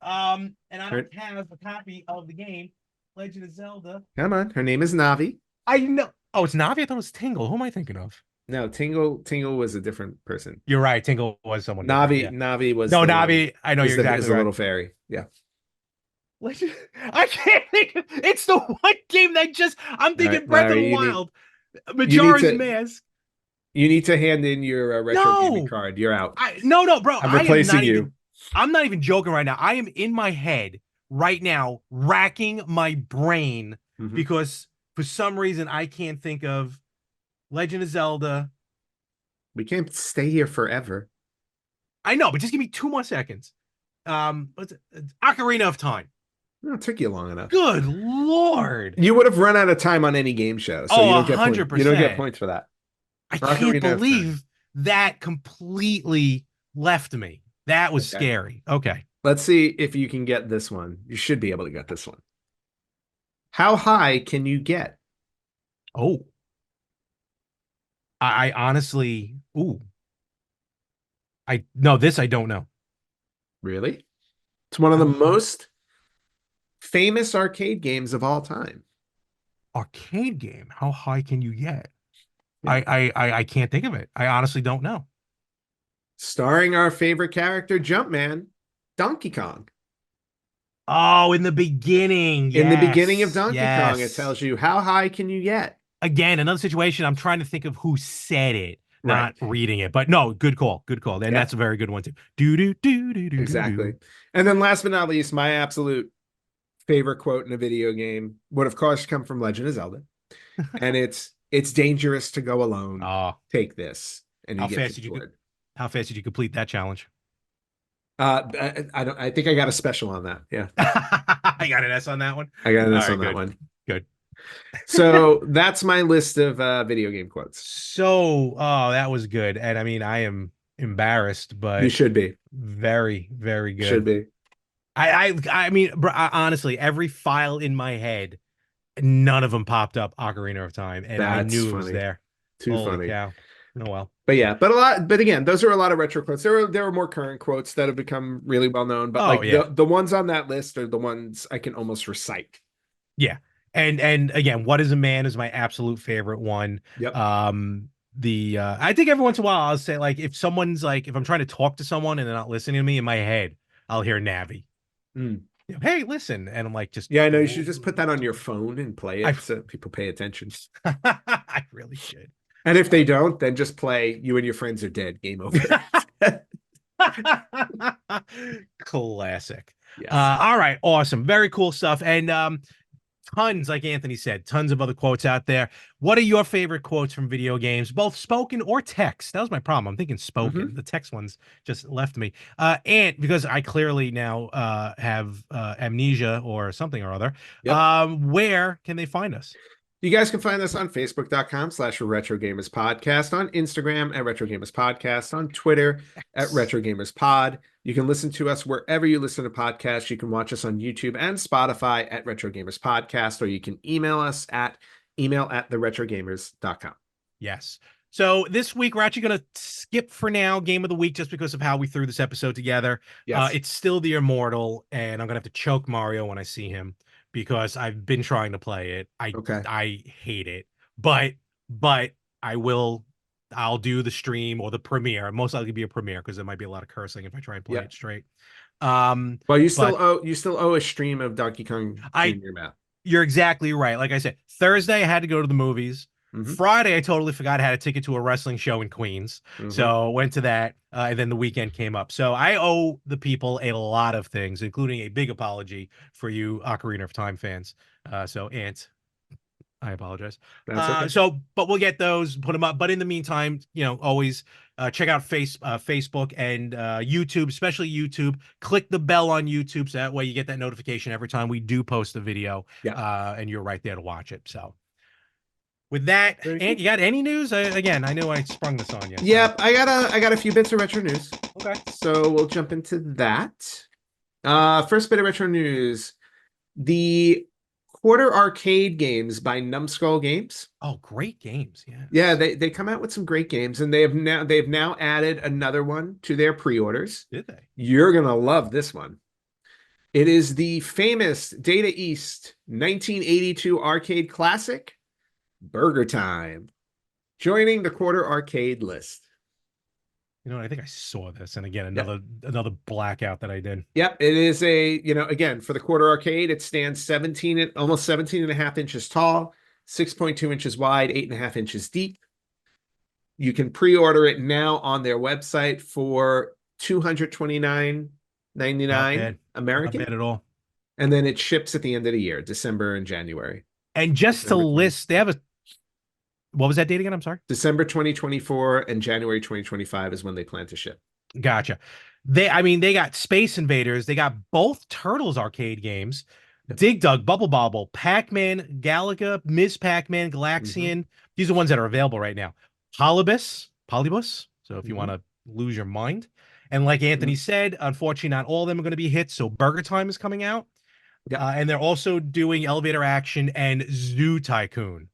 Speaker 1: And I don't
Speaker 2: Her,
Speaker 1: have a copy of the game, Legend of Zelda.
Speaker 2: come on. Her name is Navi.
Speaker 1: I know. Oh, it's Navi. I thought it was Tingle. Who am I thinking of?
Speaker 2: No, Tingle was a different person.
Speaker 1: You're right. Tingle was someone different. Yeah.
Speaker 2: Navi was
Speaker 1: No,
Speaker 2: the one
Speaker 1: Navi. I know you're
Speaker 2: is
Speaker 1: exactly
Speaker 2: the
Speaker 1: right.
Speaker 2: little fairy. Yeah.
Speaker 1: Legend. I can't think. It's the one game that just. I'm
Speaker 2: All right,
Speaker 1: thinking Breath of the
Speaker 2: Larry,
Speaker 1: Wild,
Speaker 2: you need
Speaker 1: Majora's
Speaker 2: to
Speaker 1: Mask.
Speaker 2: hand in your retro gaming
Speaker 1: No,
Speaker 2: card. You're out.
Speaker 1: no, bro.
Speaker 2: I'm replacing you.
Speaker 1: I'm not even joking right now. I am in my head right now, racking my brain
Speaker 2: Mhm.
Speaker 1: because for some reason I can't think of Legend of Zelda.
Speaker 2: We can't stay here forever.
Speaker 1: I know, but just give me 2 more seconds. What's it? Ocarina of Time.
Speaker 2: No, it took you long enough.
Speaker 1: Good Lord.
Speaker 2: You would have run out of time on any game show, so
Speaker 1: Oh,
Speaker 2: you
Speaker 1: a
Speaker 2: don't get point.
Speaker 1: hundred
Speaker 2: You don't get
Speaker 1: percent.
Speaker 2: points for that.
Speaker 1: I can't
Speaker 2: Ocarina of Time.
Speaker 1: believe that completely left me. That was
Speaker 2: Okay.
Speaker 1: scary. Okay.
Speaker 2: Let's see if you can get this one. You should be able to get this one. How high can you get?
Speaker 1: Oh, I honestly, ooh, I no, this I don't know.
Speaker 2: Really? It's one of the
Speaker 1: How high?
Speaker 2: most famous arcade games of all time.
Speaker 1: Arcade game. How high can you get?
Speaker 2: Yeah.
Speaker 1: I can't think of it. I honestly don't know.
Speaker 2: Starring our favorite character, Jumpman, Donkey Kong.
Speaker 1: Oh, in the beginning.
Speaker 2: In the beginning of
Speaker 1: Yes.
Speaker 2: Donkey Kong, it
Speaker 1: Yes.
Speaker 2: tells you how high can you get.
Speaker 1: Again, another situation. I'm trying to think of who said it,
Speaker 2: Right.
Speaker 1: not reading it. But no, good call. Good call. And
Speaker 2: Yeah,
Speaker 1: that's a very good one too. Do do do do do do
Speaker 2: exactly.
Speaker 1: do.
Speaker 2: And then last but not least, my absolute favorite quote in a video game would of course come from Legend of Zelda. And it's dangerous to go alone.
Speaker 1: Oh,
Speaker 2: Take this. And you
Speaker 1: how
Speaker 2: get
Speaker 1: fast
Speaker 2: the
Speaker 1: did you
Speaker 2: sword.
Speaker 1: how fast did you complete that challenge?
Speaker 2: I don't I think I got a special on that. Yeah.
Speaker 1: I got an S on that one.
Speaker 2: I got
Speaker 1: All
Speaker 2: this
Speaker 1: right,
Speaker 2: on that
Speaker 1: good.
Speaker 2: one.
Speaker 1: Good.
Speaker 2: So that's my list of video game quotes.
Speaker 1: So, oh, that was good. And I mean, I am embarrassed,
Speaker 2: You
Speaker 1: but
Speaker 2: should be.
Speaker 1: very, very
Speaker 2: Should
Speaker 1: good.
Speaker 2: be.
Speaker 1: I mean, bro, honestly, every file in my head, none of them popped up Ocarina of Time, and I
Speaker 2: That's
Speaker 1: knew it was
Speaker 2: funny.
Speaker 1: there.
Speaker 2: Too
Speaker 1: Holy
Speaker 2: funny.
Speaker 1: cow. Oh well.
Speaker 2: But yeah, but again, those are a lot of retro quotes. There were more current quotes that have become really well known, but
Speaker 1: Oh
Speaker 2: like
Speaker 1: yeah.
Speaker 2: the ones on that list are the ones I can almost recite.
Speaker 1: Yeah. And again, What is a Man is my absolute favorite one.
Speaker 2: Yep.
Speaker 1: The I think every once in a while I'll say like if someone's like if I'm trying to talk to someone and they're not listening to me in my head, I'll hear Navi.
Speaker 2: Mm.
Speaker 1: Hey, listen. And I'm like just
Speaker 2: Yeah, I know. You should just put that on your phone and play
Speaker 1: I
Speaker 2: it so people pay attention.
Speaker 1: I really should.
Speaker 2: And if they don't, then just play You and Your Friends Are Dead. Game over.
Speaker 1: Classic.
Speaker 2: Yes.
Speaker 1: All right, awesome. Very cool stuff. And tons, like Anthony said, tons of other quotes out there. What are your favorite quotes from video games, both spoken or text? That was my problem. I'm thinking spoken.
Speaker 2: Hmm.
Speaker 1: The text ones just left me. And because I clearly now have amnesia or something or other,
Speaker 2: Yep.
Speaker 1: where can they find us?
Speaker 2: You guys can find us on Facebook.com/Retro Gamers Podcast, on Instagram at Retro Gamers Podcast, on Twitter at
Speaker 1: X.
Speaker 2: Retro Gamers Pod. You can listen to us wherever you listen to podcasts. You can watch us on YouTube and Spotify at Retro Gamers Podcast, or you can email us at email@theretrogamers.com.
Speaker 1: Yes. So this week we're actually going to skip for now game of the week just because of how we threw this episode together.
Speaker 2: Yes.
Speaker 1: It's still the Immortal, and I'm gonna have to choke Mario when I see him because I've been trying to play it. I
Speaker 2: Okay.
Speaker 1: I hate it, but I will. I'll do the stream or the premiere. Most likely be a premiere because there might be a lot of cursing if I try and play
Speaker 2: Yep.
Speaker 1: it straight.
Speaker 2: Well,
Speaker 1: But
Speaker 2: you still owe a stream of Donkey Kong
Speaker 1: I
Speaker 2: Jr. Matt.
Speaker 1: You're exactly right. Like I said, Thursday I had to go to the movies.
Speaker 2: Hmm.
Speaker 1: Friday I totally forgot I had a ticket to a wrestling show in Queens,
Speaker 2: Hmm.
Speaker 1: so went to that, and then the weekend came up. So I owe the people a lot of things, including a big apology for you Ocarina of Time fans. So Ant, I apologize.
Speaker 2: That's okay.
Speaker 1: But we'll get those, put them up. But in the meantime, always check out Facebook and YouTube, especially YouTube. Click the bell on YouTube so that way you get that notification every time we do post a video,
Speaker 2: Yeah.
Speaker 1: and you're right there to watch it. So with that,
Speaker 2: Very
Speaker 1: Ant,
Speaker 2: cool.
Speaker 1: you got any news? Again, I know I sprung this on you. So.
Speaker 2: Yep, I got a few bits of retro news.
Speaker 1: Okay.
Speaker 2: So we'll jump into that. First bit of retro news. The Quarter Arcade games by Numbskull Games.
Speaker 1: Oh, great games. Yeah.
Speaker 2: Yeah, they come out with some great games, and they've now added another one to their pre-orders.
Speaker 1: Did they?
Speaker 2: You're gonna love this one. It is the famous Data East 1982 arcade classic, Burger Time, joining the Quarter Arcade list.
Speaker 1: You know, I think I saw this, and again,
Speaker 2: Yep.
Speaker 1: another blackout that I did.
Speaker 2: Yep, it is again, for the Quarter Arcade, it stands almost 17 and a half inches tall, 6.2 inches wide, 8.5 inches deep. You can pre-order it now on their website for
Speaker 1: Not
Speaker 2: $229.99
Speaker 1: bad. Not
Speaker 2: American,
Speaker 1: bad at all.
Speaker 2: and then it ships at the end of the year, December and January.
Speaker 1: And just to
Speaker 2: December 20
Speaker 1: list, they have a what was that date again? I'm sorry.
Speaker 2: December 2024 and January 2025 is when they plan to ship.
Speaker 1: Gotcha. They got Space Invaders. They got both Turtles arcade games,
Speaker 2: Yep.
Speaker 1: Dig Dug, Bubble Bobble, Pac-Man, Galaga, Ms. Pac-Man, Galaxian. These are ones that are available right now. Polybus. So if you want to lose your mind. And like Anthony said, unfortunately, not all of them are going to be hits. So Burger Time is coming out.
Speaker 2: Yep.
Speaker 1: And they're also doing Elevator Action and Zoo Tycoon.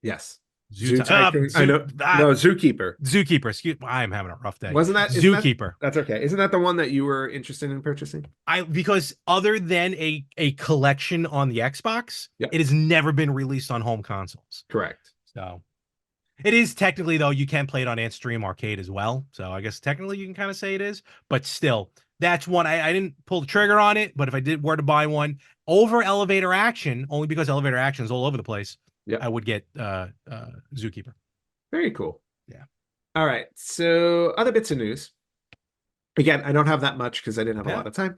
Speaker 2: Yes.
Speaker 1: Zoo
Speaker 2: Tycoon. I know. No, Zookeeper.
Speaker 1: Zookeeper. Excuse me. I'm having a rough day.
Speaker 2: Wasn't that
Speaker 1: Zookeeper?
Speaker 2: That's okay. Isn't that the one that you were interested in purchasing?
Speaker 1: Because other than a collection on the Xbox,
Speaker 2: Yep.
Speaker 1: it has never been released on home consoles.
Speaker 2: Correct.
Speaker 1: So it is technically, though, you can play it on Ant Stream Arcade as well. So I guess technically you can kind of say it is, but still, that's one I didn't pull the trigger on it. But if I were to buy one over Elevator Action, only because Elevator Action is all over the place, I would get Zookeeper.
Speaker 2: Very cool.
Speaker 1: Yeah.
Speaker 2: All right. So other bits of news. Again, I don't have that much because I didn't have a lot of time.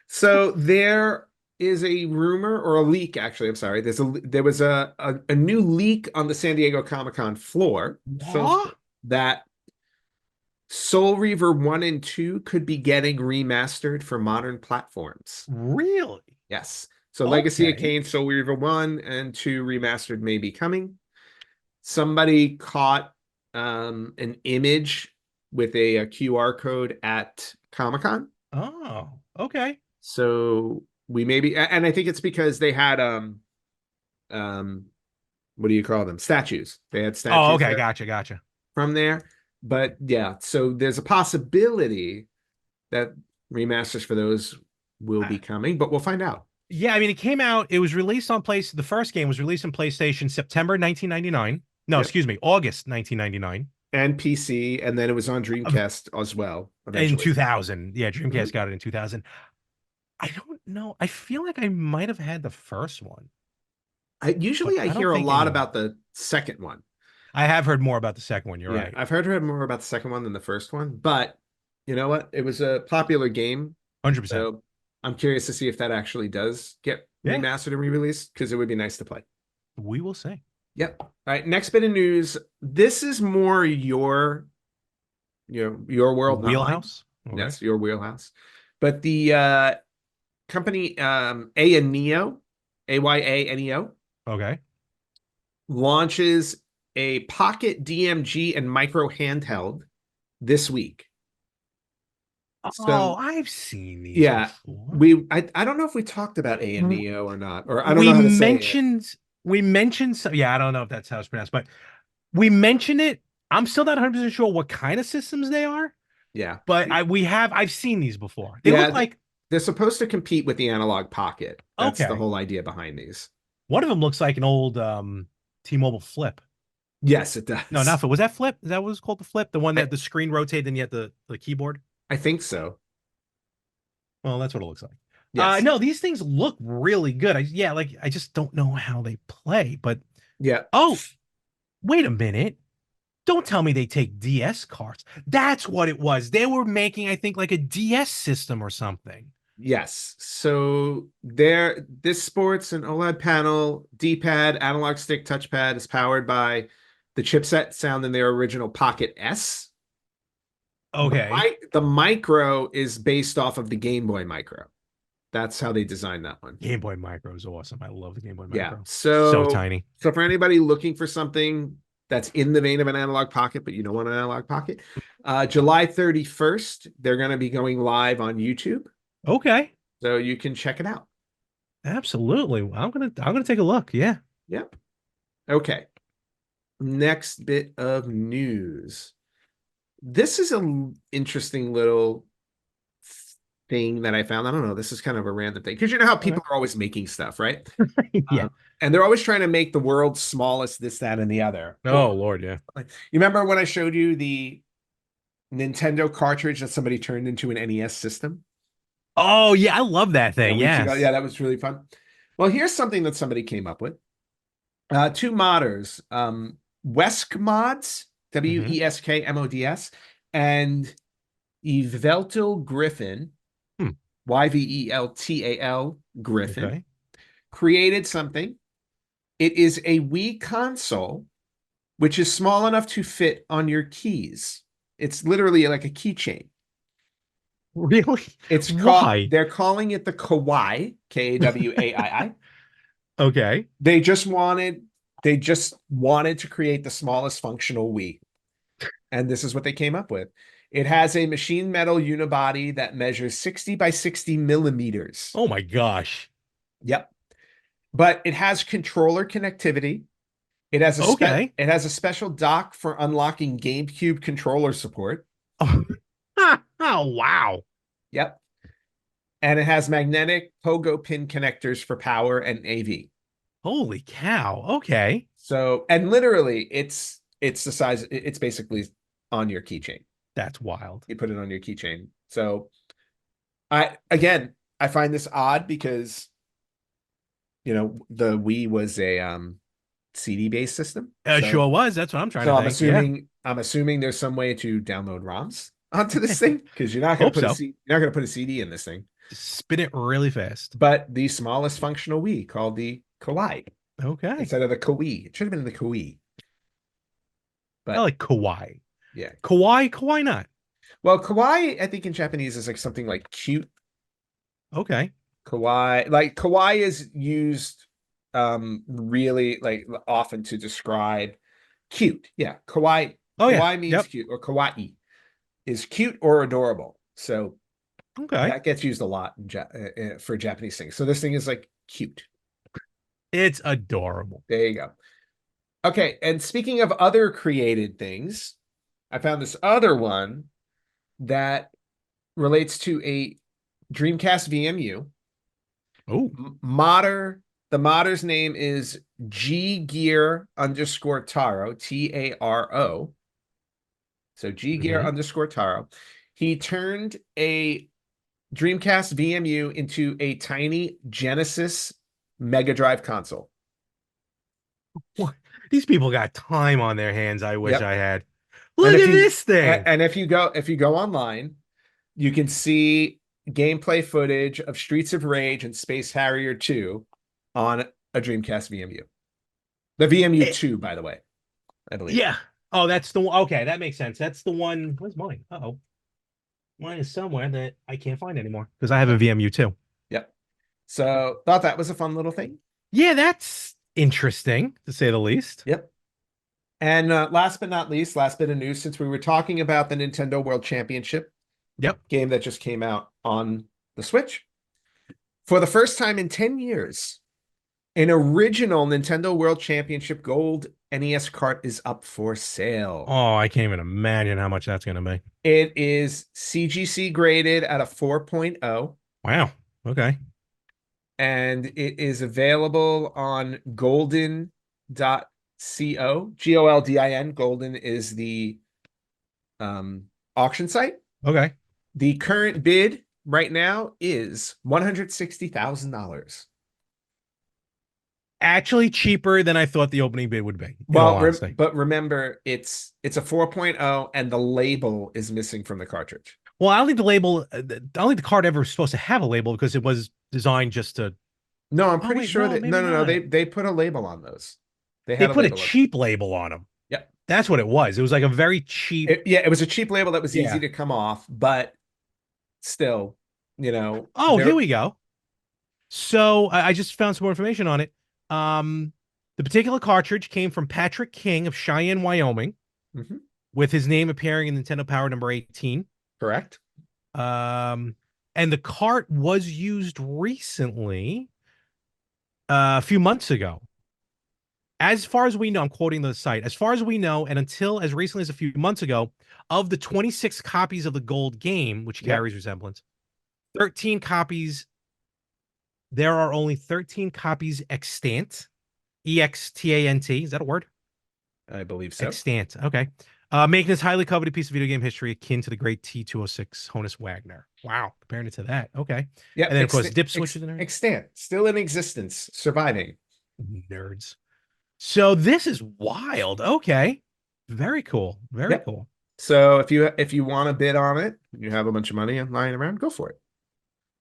Speaker 2: So there is a rumor or a leak, actually. I'm sorry. There was a new leak on the San Diego Comic-Con floor that Soul Reaver 1 and 2 could be getting remastered for modern platforms.
Speaker 1: Really?
Speaker 2: Yes. So Legacy of Kain, Soul Reaver 1 and 2 remastered may be coming. Somebody caught an image with a QR code at Comic-Con.
Speaker 1: Oh, okay.
Speaker 2: So we maybe, and I think it's because they had what do you call them? Statues. They had statues.
Speaker 1: Oh, okay, gotcha.
Speaker 2: From there. But yeah, so there's a possibility that remasters for those will be coming, but we'll find out.
Speaker 1: Yeah, it came out, it was released on the first game was released on PlayStation September 1999. No, excuse me, August 1999.
Speaker 2: And PC, and then it was on Dreamcast as well. Eventually.
Speaker 1: In 2000. Yeah, Dreamcast got it in 2000. I don't know. I feel like I might have had the first one.
Speaker 2: I hear a lot about the second one.
Speaker 1: I have heard more about the second one. You're right.
Speaker 2: I've heard more about the second one than the first one, but you know what? It was a popular game.
Speaker 1: 100%.
Speaker 2: So I'm curious to see if that actually does get
Speaker 1: Yeah,
Speaker 2: remastered and re-released because it would be nice to play.
Speaker 1: we will see.
Speaker 2: Yep. All right. Next bit of news. This is more your world, not mine.
Speaker 1: Wheelhouse. Okay.
Speaker 2: Yes, your wheelhouse. But the company A and Neo, AYANEO,
Speaker 1: Okay.
Speaker 2: launches a Pocket DMG and micro handheld this week.
Speaker 1: Oh,
Speaker 2: So
Speaker 1: I've seen these
Speaker 2: yeah,
Speaker 1: before.
Speaker 2: I don't know if we talked about A and
Speaker 1: W-
Speaker 2: Neo or not, or I don't
Speaker 1: We
Speaker 2: know how to say it.
Speaker 1: mentioned yeah, I don't know if that's how it's pronounced, but we mentioned it. I'm still not 100% sure what kind of systems they are,
Speaker 2: Yeah.
Speaker 1: but I've seen these before. They
Speaker 2: Yeah,
Speaker 1: look like
Speaker 2: they're supposed to compete with the analog pocket. That's the
Speaker 1: okay.
Speaker 2: whole idea behind these.
Speaker 1: One of them looks like an old T-Mobile Flip.
Speaker 2: Yes, it
Speaker 1: No, not
Speaker 2: does.
Speaker 1: Flip. Was that Flip? Is that what it's called? The Flip? The one
Speaker 2: I,
Speaker 1: that the screen rotated and yet the keyboard?
Speaker 2: I think so.
Speaker 1: Well, that's what it looks like.
Speaker 2: Yes.
Speaker 1: No, these things look really good. Yeah, like I just don't know how they play. But
Speaker 2: Yeah.
Speaker 1: oh, wait a minute. Don't tell me they take DS cards. That's what it was. They were making, I think, like a DS system or something.
Speaker 2: Yes. So this sports an OLED panel, D-pad, analog stick, touchpad is powered by the chipset found in their original Pocket S.
Speaker 1: Okay.
Speaker 2: The micro is based off of the Game Boy Micro. That's how they designed that one.
Speaker 1: Game Boy Micro is awesome. I love the Game Boy
Speaker 2: Yeah.
Speaker 1: Micro. So
Speaker 2: So
Speaker 1: tiny.
Speaker 2: so for anybody looking for something that's in the vein of an analog pocket, but you don't want an analog pocket, July 31st, they're going to be going live on YouTube.
Speaker 1: Okay.
Speaker 2: So you can check it out.
Speaker 1: Absolutely. I'm gonna take a look. Yeah.
Speaker 2: Yep. Okay. Next bit of news. This is an interesting little thing that I found. I don't know. This is kind of a random thing because you know how
Speaker 1: Okay.
Speaker 2: people are always making stuff, right?
Speaker 1: Yeah.
Speaker 2: And they're always trying to make the world's smallest this, that, and the other. Or
Speaker 1: Oh Lord, yeah.
Speaker 2: you remember when I showed you the Nintendo cartridge that somebody turned into an NES system?
Speaker 1: Oh yeah, I love that
Speaker 2: Yeah,
Speaker 1: thing.
Speaker 2: weeks ago.
Speaker 1: Yes.
Speaker 2: Yeah, that was really fun. Well, here's something that somebody came up with. Two modders, Wesk Mods,
Speaker 1: Hmm.
Speaker 2: WESKMODS, and Yveltal Griffin,
Speaker 1: Hmm.
Speaker 2: YVELTAL Griffin,
Speaker 1: Okay.
Speaker 2: created something. It is a Wii console, which is small enough to fit on your keys. It's literally like a keychain.
Speaker 1: Really?
Speaker 2: It's called,
Speaker 1: Why?
Speaker 2: they're calling it the Kawaii, Kawaii.
Speaker 1: Okay.
Speaker 2: They just wanted, they just wanted to create the smallest functional Wii. And this is what they came up with. It has a machine metal unibody that measures 60 by 60 millimeters.
Speaker 1: Oh my gosh.
Speaker 2: Yep. But it has controller connectivity.
Speaker 1: Okay.
Speaker 2: It has a special dock for unlocking GameCube controller support.
Speaker 1: Oh, oh wow.
Speaker 2: Yep. And it has magnetic pogo pin connectors for power and AV.
Speaker 1: Holy cow. Okay.
Speaker 2: So, and literally it's the size, it's basically on your keychain.
Speaker 1: That's wild.
Speaker 2: You put it on your keychain. So I find this odd because the Wii was a CD based system.
Speaker 1: Sure was. That's what I'm trying to
Speaker 2: So
Speaker 1: think. Yeah.
Speaker 2: I'm assuming there's some way to download ROMs onto this thing because you're not going to
Speaker 1: Hope
Speaker 2: put
Speaker 1: so.
Speaker 2: you're not going to put a CD in this thing.
Speaker 1: Just spin it really fast.
Speaker 2: But the smallest functional Wii called the Kawaii
Speaker 1: Okay.
Speaker 2: instead of the Kawii. It should have been the Kawii.
Speaker 1: I
Speaker 2: But
Speaker 1: like kawaii.
Speaker 2: yeah.
Speaker 1: Kawaii not.
Speaker 2: Well, Kawaii, I think in Japanese is like something like cute.
Speaker 1: Okay.
Speaker 2: Kawaii, like kawaii is used really like often to describe cute. Yeah. Kawaii.
Speaker 1: Oh yeah.
Speaker 2: Kawaii means
Speaker 1: Yep.
Speaker 2: cute, or kawaii is cute or adorable. So
Speaker 1: Okay.
Speaker 2: that gets used a lot for Japanese things. So this thing is like cute.
Speaker 1: It's adorable.
Speaker 2: There you go. Okay, and speaking of other created things, I found this other one that relates to a Dreamcast VMU.
Speaker 1: Oh.
Speaker 2: Modder, the modder's name is G Gear underscore Taro, Taro. So G Gear
Speaker 1: Hmm.
Speaker 2: underscore Taro. He turned a Dreamcast VMU into a tiny Genesis Mega Drive console.
Speaker 1: What? These people got time on their hands. I wish
Speaker 2: Yep.
Speaker 1: I had.
Speaker 2: And
Speaker 1: Look at this thing.
Speaker 2: if you go online, you can see gameplay footage of Streets of Rage and Space Harrier 2 on a Dreamcast VMU. The VMU
Speaker 1: It,
Speaker 2: 2, by the way, I believe.
Speaker 1: yeah. Oh, that's the one. Okay, that makes sense. That's the one. Where's mine? Uh-oh. Mine is somewhere that I can't find anymore because I have a VMU too.
Speaker 2: Yep. So thought that was a fun little thing.
Speaker 1: Yeah, that's interesting to say the least.
Speaker 2: Yep. And last but not least, last bit of news, since we were talking about the Nintendo World Championship
Speaker 1: Yep.
Speaker 2: game that just came out on the Switch. For the first time in 10 years, an original Nintendo World Championship Gold NES cart is up for sale.
Speaker 1: Oh, I can't even imagine how much that's going to be.
Speaker 2: It is CGC graded at a 4.0,
Speaker 1: Wow. Okay.
Speaker 2: and it is available on golden.co, Goldin. Golden is the auction site.
Speaker 1: Okay.
Speaker 2: The current bid right now is $160,000.
Speaker 1: Actually cheaper than I thought the opening bid would be, in all
Speaker 2: Well,
Speaker 1: honesty.
Speaker 2: but remember, it's a 4.0 and the label is missing from the cartridge.
Speaker 1: Well, I don't think the label, I don't think the card ever was supposed to have a label because it was designed just to.
Speaker 2: No, I'm
Speaker 1: Oh,
Speaker 2: pretty
Speaker 1: wait,
Speaker 2: sure
Speaker 1: no,
Speaker 2: that
Speaker 1: maybe
Speaker 2: no,
Speaker 1: not.
Speaker 2: they put a label on those. They
Speaker 1: They
Speaker 2: had a
Speaker 1: put a
Speaker 2: label on them.
Speaker 1: cheap label on them.
Speaker 2: Yep.
Speaker 1: That's what it was. It was like a very cheap.
Speaker 2: Yeah, it was a cheap label that was
Speaker 1: Yeah.
Speaker 2: easy to come off, but still,
Speaker 1: Oh, here we go. So I just found some more information on it. The particular cartridge came from Patrick King of Cheyenne, Wyoming, with his name appearing in Nintendo Power number 18.
Speaker 2: Correct.
Speaker 1: And the cart was used recently, a few months ago. As far as we know, I'm quoting the site, as far as we know, and until as recently as a few months ago, of the 26 copies of the gold game, which carries resemblance, 13 copies, there are only 13 copies extant. EXTANT. Is that a word?
Speaker 2: I believe so.
Speaker 1: Extant. Okay. Making this highly coveted piece of video game history akin to the great T206 Honus Wagner. Wow. Comparing it to that. Okay.
Speaker 2: Yeah.
Speaker 1: And then, of course, dip switches and everything.
Speaker 2: Extant. Still in existence. Surviving.
Speaker 1: Nerds. So this is wild. Okay. Very cool. Very cool.
Speaker 2: So if you want to bid on it, you have a bunch of money lying around, go for it.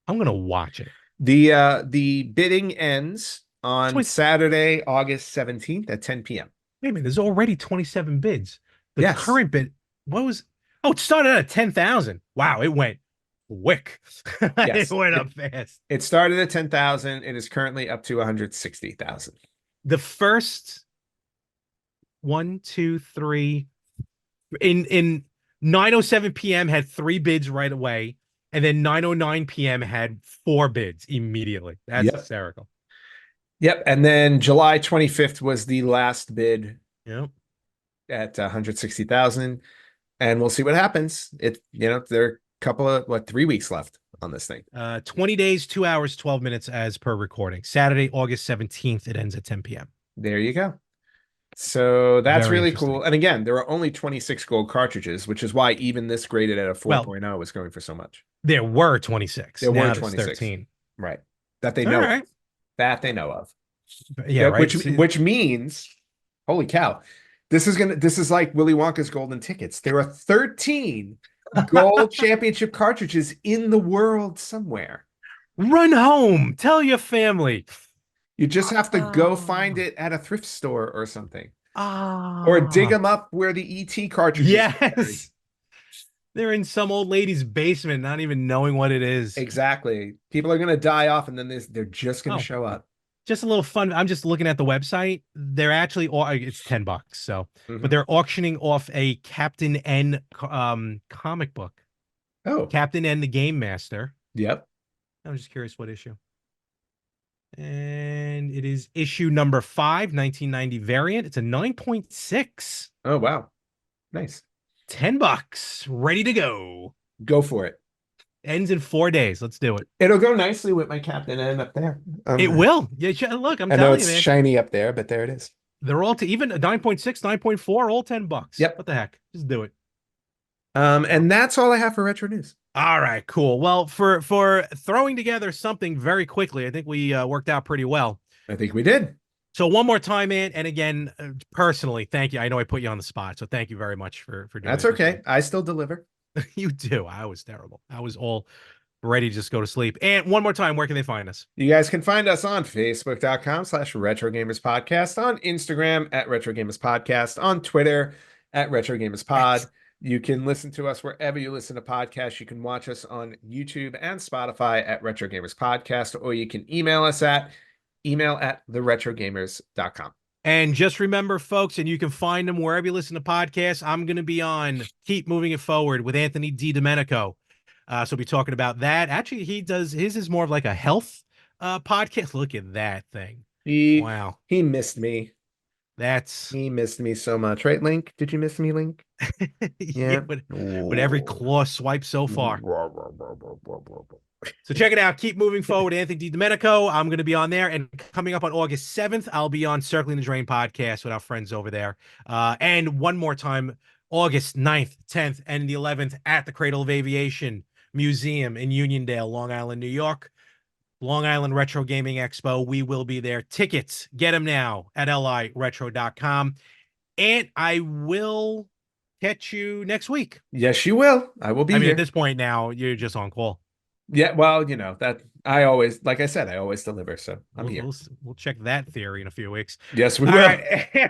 Speaker 1: I'm gonna watch it.
Speaker 2: The bidding ends on Saturday, August 17th at 10 p.m.
Speaker 1: Wait a minute, there's already 27 bids. The current bid, what was? Oh, it started at 10,000. Wow, it went quick. It went up fast.
Speaker 2: It started at 10,000. It is currently up to 160,000.
Speaker 1: The first 1, 2, 3 in 9:07 p.m. had 3 bids right away, and then 9:09 p.m. had 4 bids immediately. That's hysterical.
Speaker 2: Yep. And then July 25th was the last bid.
Speaker 1: Yep.
Speaker 2: At 160,000, and we'll see what happens. There are a couple of 3 weeks left on this thing.
Speaker 1: 20 days, 2 hours, 12 minutes as per recording. Saturday, August 17th. It ends at 10 p.m.
Speaker 2: There you go. So that's
Speaker 1: Very
Speaker 2: really cool. And again, there are only 26 gold cartridges, which is why even this graded at a 4.0 was going for so much.
Speaker 1: There were 26.
Speaker 2: There
Speaker 1: now
Speaker 2: were 26.
Speaker 1: 13.
Speaker 2: Right. That they know of. That they know of.
Speaker 1: Yeah, right.
Speaker 2: Which means, holy cow. This is like Willy Wonka's golden tickets. There are 13 gold championship cartridges in the world somewhere.
Speaker 1: Run home. Tell your family.
Speaker 2: You just have to go find it at a thrift store or something.
Speaker 1: Oh.
Speaker 2: Or dig them up where the ET cartridges
Speaker 1: Yes. They're in some old lady's basement, not even knowing what it is.
Speaker 2: Exactly. People are going to die off, and then they're just going to show up.
Speaker 1: Just a little fun. I'm just looking at the website. They're actually, it's $10. So, but they're auctioning off a Captain N comic book.
Speaker 2: Oh,
Speaker 1: Captain N, the Game Master.
Speaker 2: Yep.
Speaker 1: I'm just curious what issue. And it is issue number 5, 1990 variant. It's a 9.6.
Speaker 2: Oh, wow. Nice.
Speaker 1: $10. Ready to go.
Speaker 2: Go for it.
Speaker 1: Ends in 4 days. Let's do it.
Speaker 2: It'll go nicely with my Captain N up there.
Speaker 1: It will. Yeah, look, I
Speaker 2: know it's shiny up there, but there it is.
Speaker 1: They're all even a 9.6, 9.4, all $10.
Speaker 2: Yep.
Speaker 1: What the heck? Just do it.
Speaker 2: And that's all I have for retro news.
Speaker 1: All right, cool. Well, for throwing together something very quickly, I think we worked out pretty well.
Speaker 2: I think we did.
Speaker 1: So one more time, man, and again, personally, thank you. I know I put you on the spot, so thank you very much for doing
Speaker 2: That's okay. I still deliver.
Speaker 1: You do. I was terrible. I was all ready to just go to sleep. And one more time, where can they find us?
Speaker 2: You guys can find us on facebook.com/retrogamerspodcast, on Instagram at retrogamerspodcast, on Twitter at retrogamerspod. You can listen to us wherever you listen to podcasts. You can watch us on YouTube and Spotify at Retro Gamers Podcast, or you can email us at email@theretrogamers.com.
Speaker 1: And just remember, folks, and you can find them wherever you listen to podcasts. I'm going to be on Keep Moving It Forward with Anthony DiDomenico. So we'll be talking about that. Actually, his is more of like a health podcast. Look at that thing.
Speaker 2: He
Speaker 1: Wow.
Speaker 2: he missed me.
Speaker 1: That's
Speaker 2: He missed me so much, right, Link? Did you miss me, Link?
Speaker 1: yeah,
Speaker 2: Yeah.
Speaker 1: with every claw swipe so far. So check it out. Keep moving forward. Anthony DiDomenico. I'm going to be on there. And coming up on August 7th, I'll be on Circling the Drain podcast with our friends over there. And one more time, August 9th, 10th, and the 11th at the Cradle of Aviation Museum in Uniondale, Long Island, New York. Long Island Retro Gaming Expo. We will be there. Tickets, get them now at liretro.com. And I will catch you next week.
Speaker 2: Yes, you will. I will be
Speaker 1: At
Speaker 2: here.
Speaker 1: this point now, you're just on call.
Speaker 2: Yeah, well, that I always, like I said, I always deliver, so I'm here.
Speaker 1: We'll check that theory in a few weeks.
Speaker 2: Yes, we
Speaker 1: All
Speaker 2: will.
Speaker 1: right.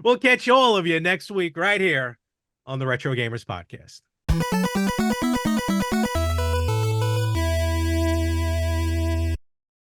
Speaker 1: We'll catch all of you next week right here on the Retro Gamers Podcast.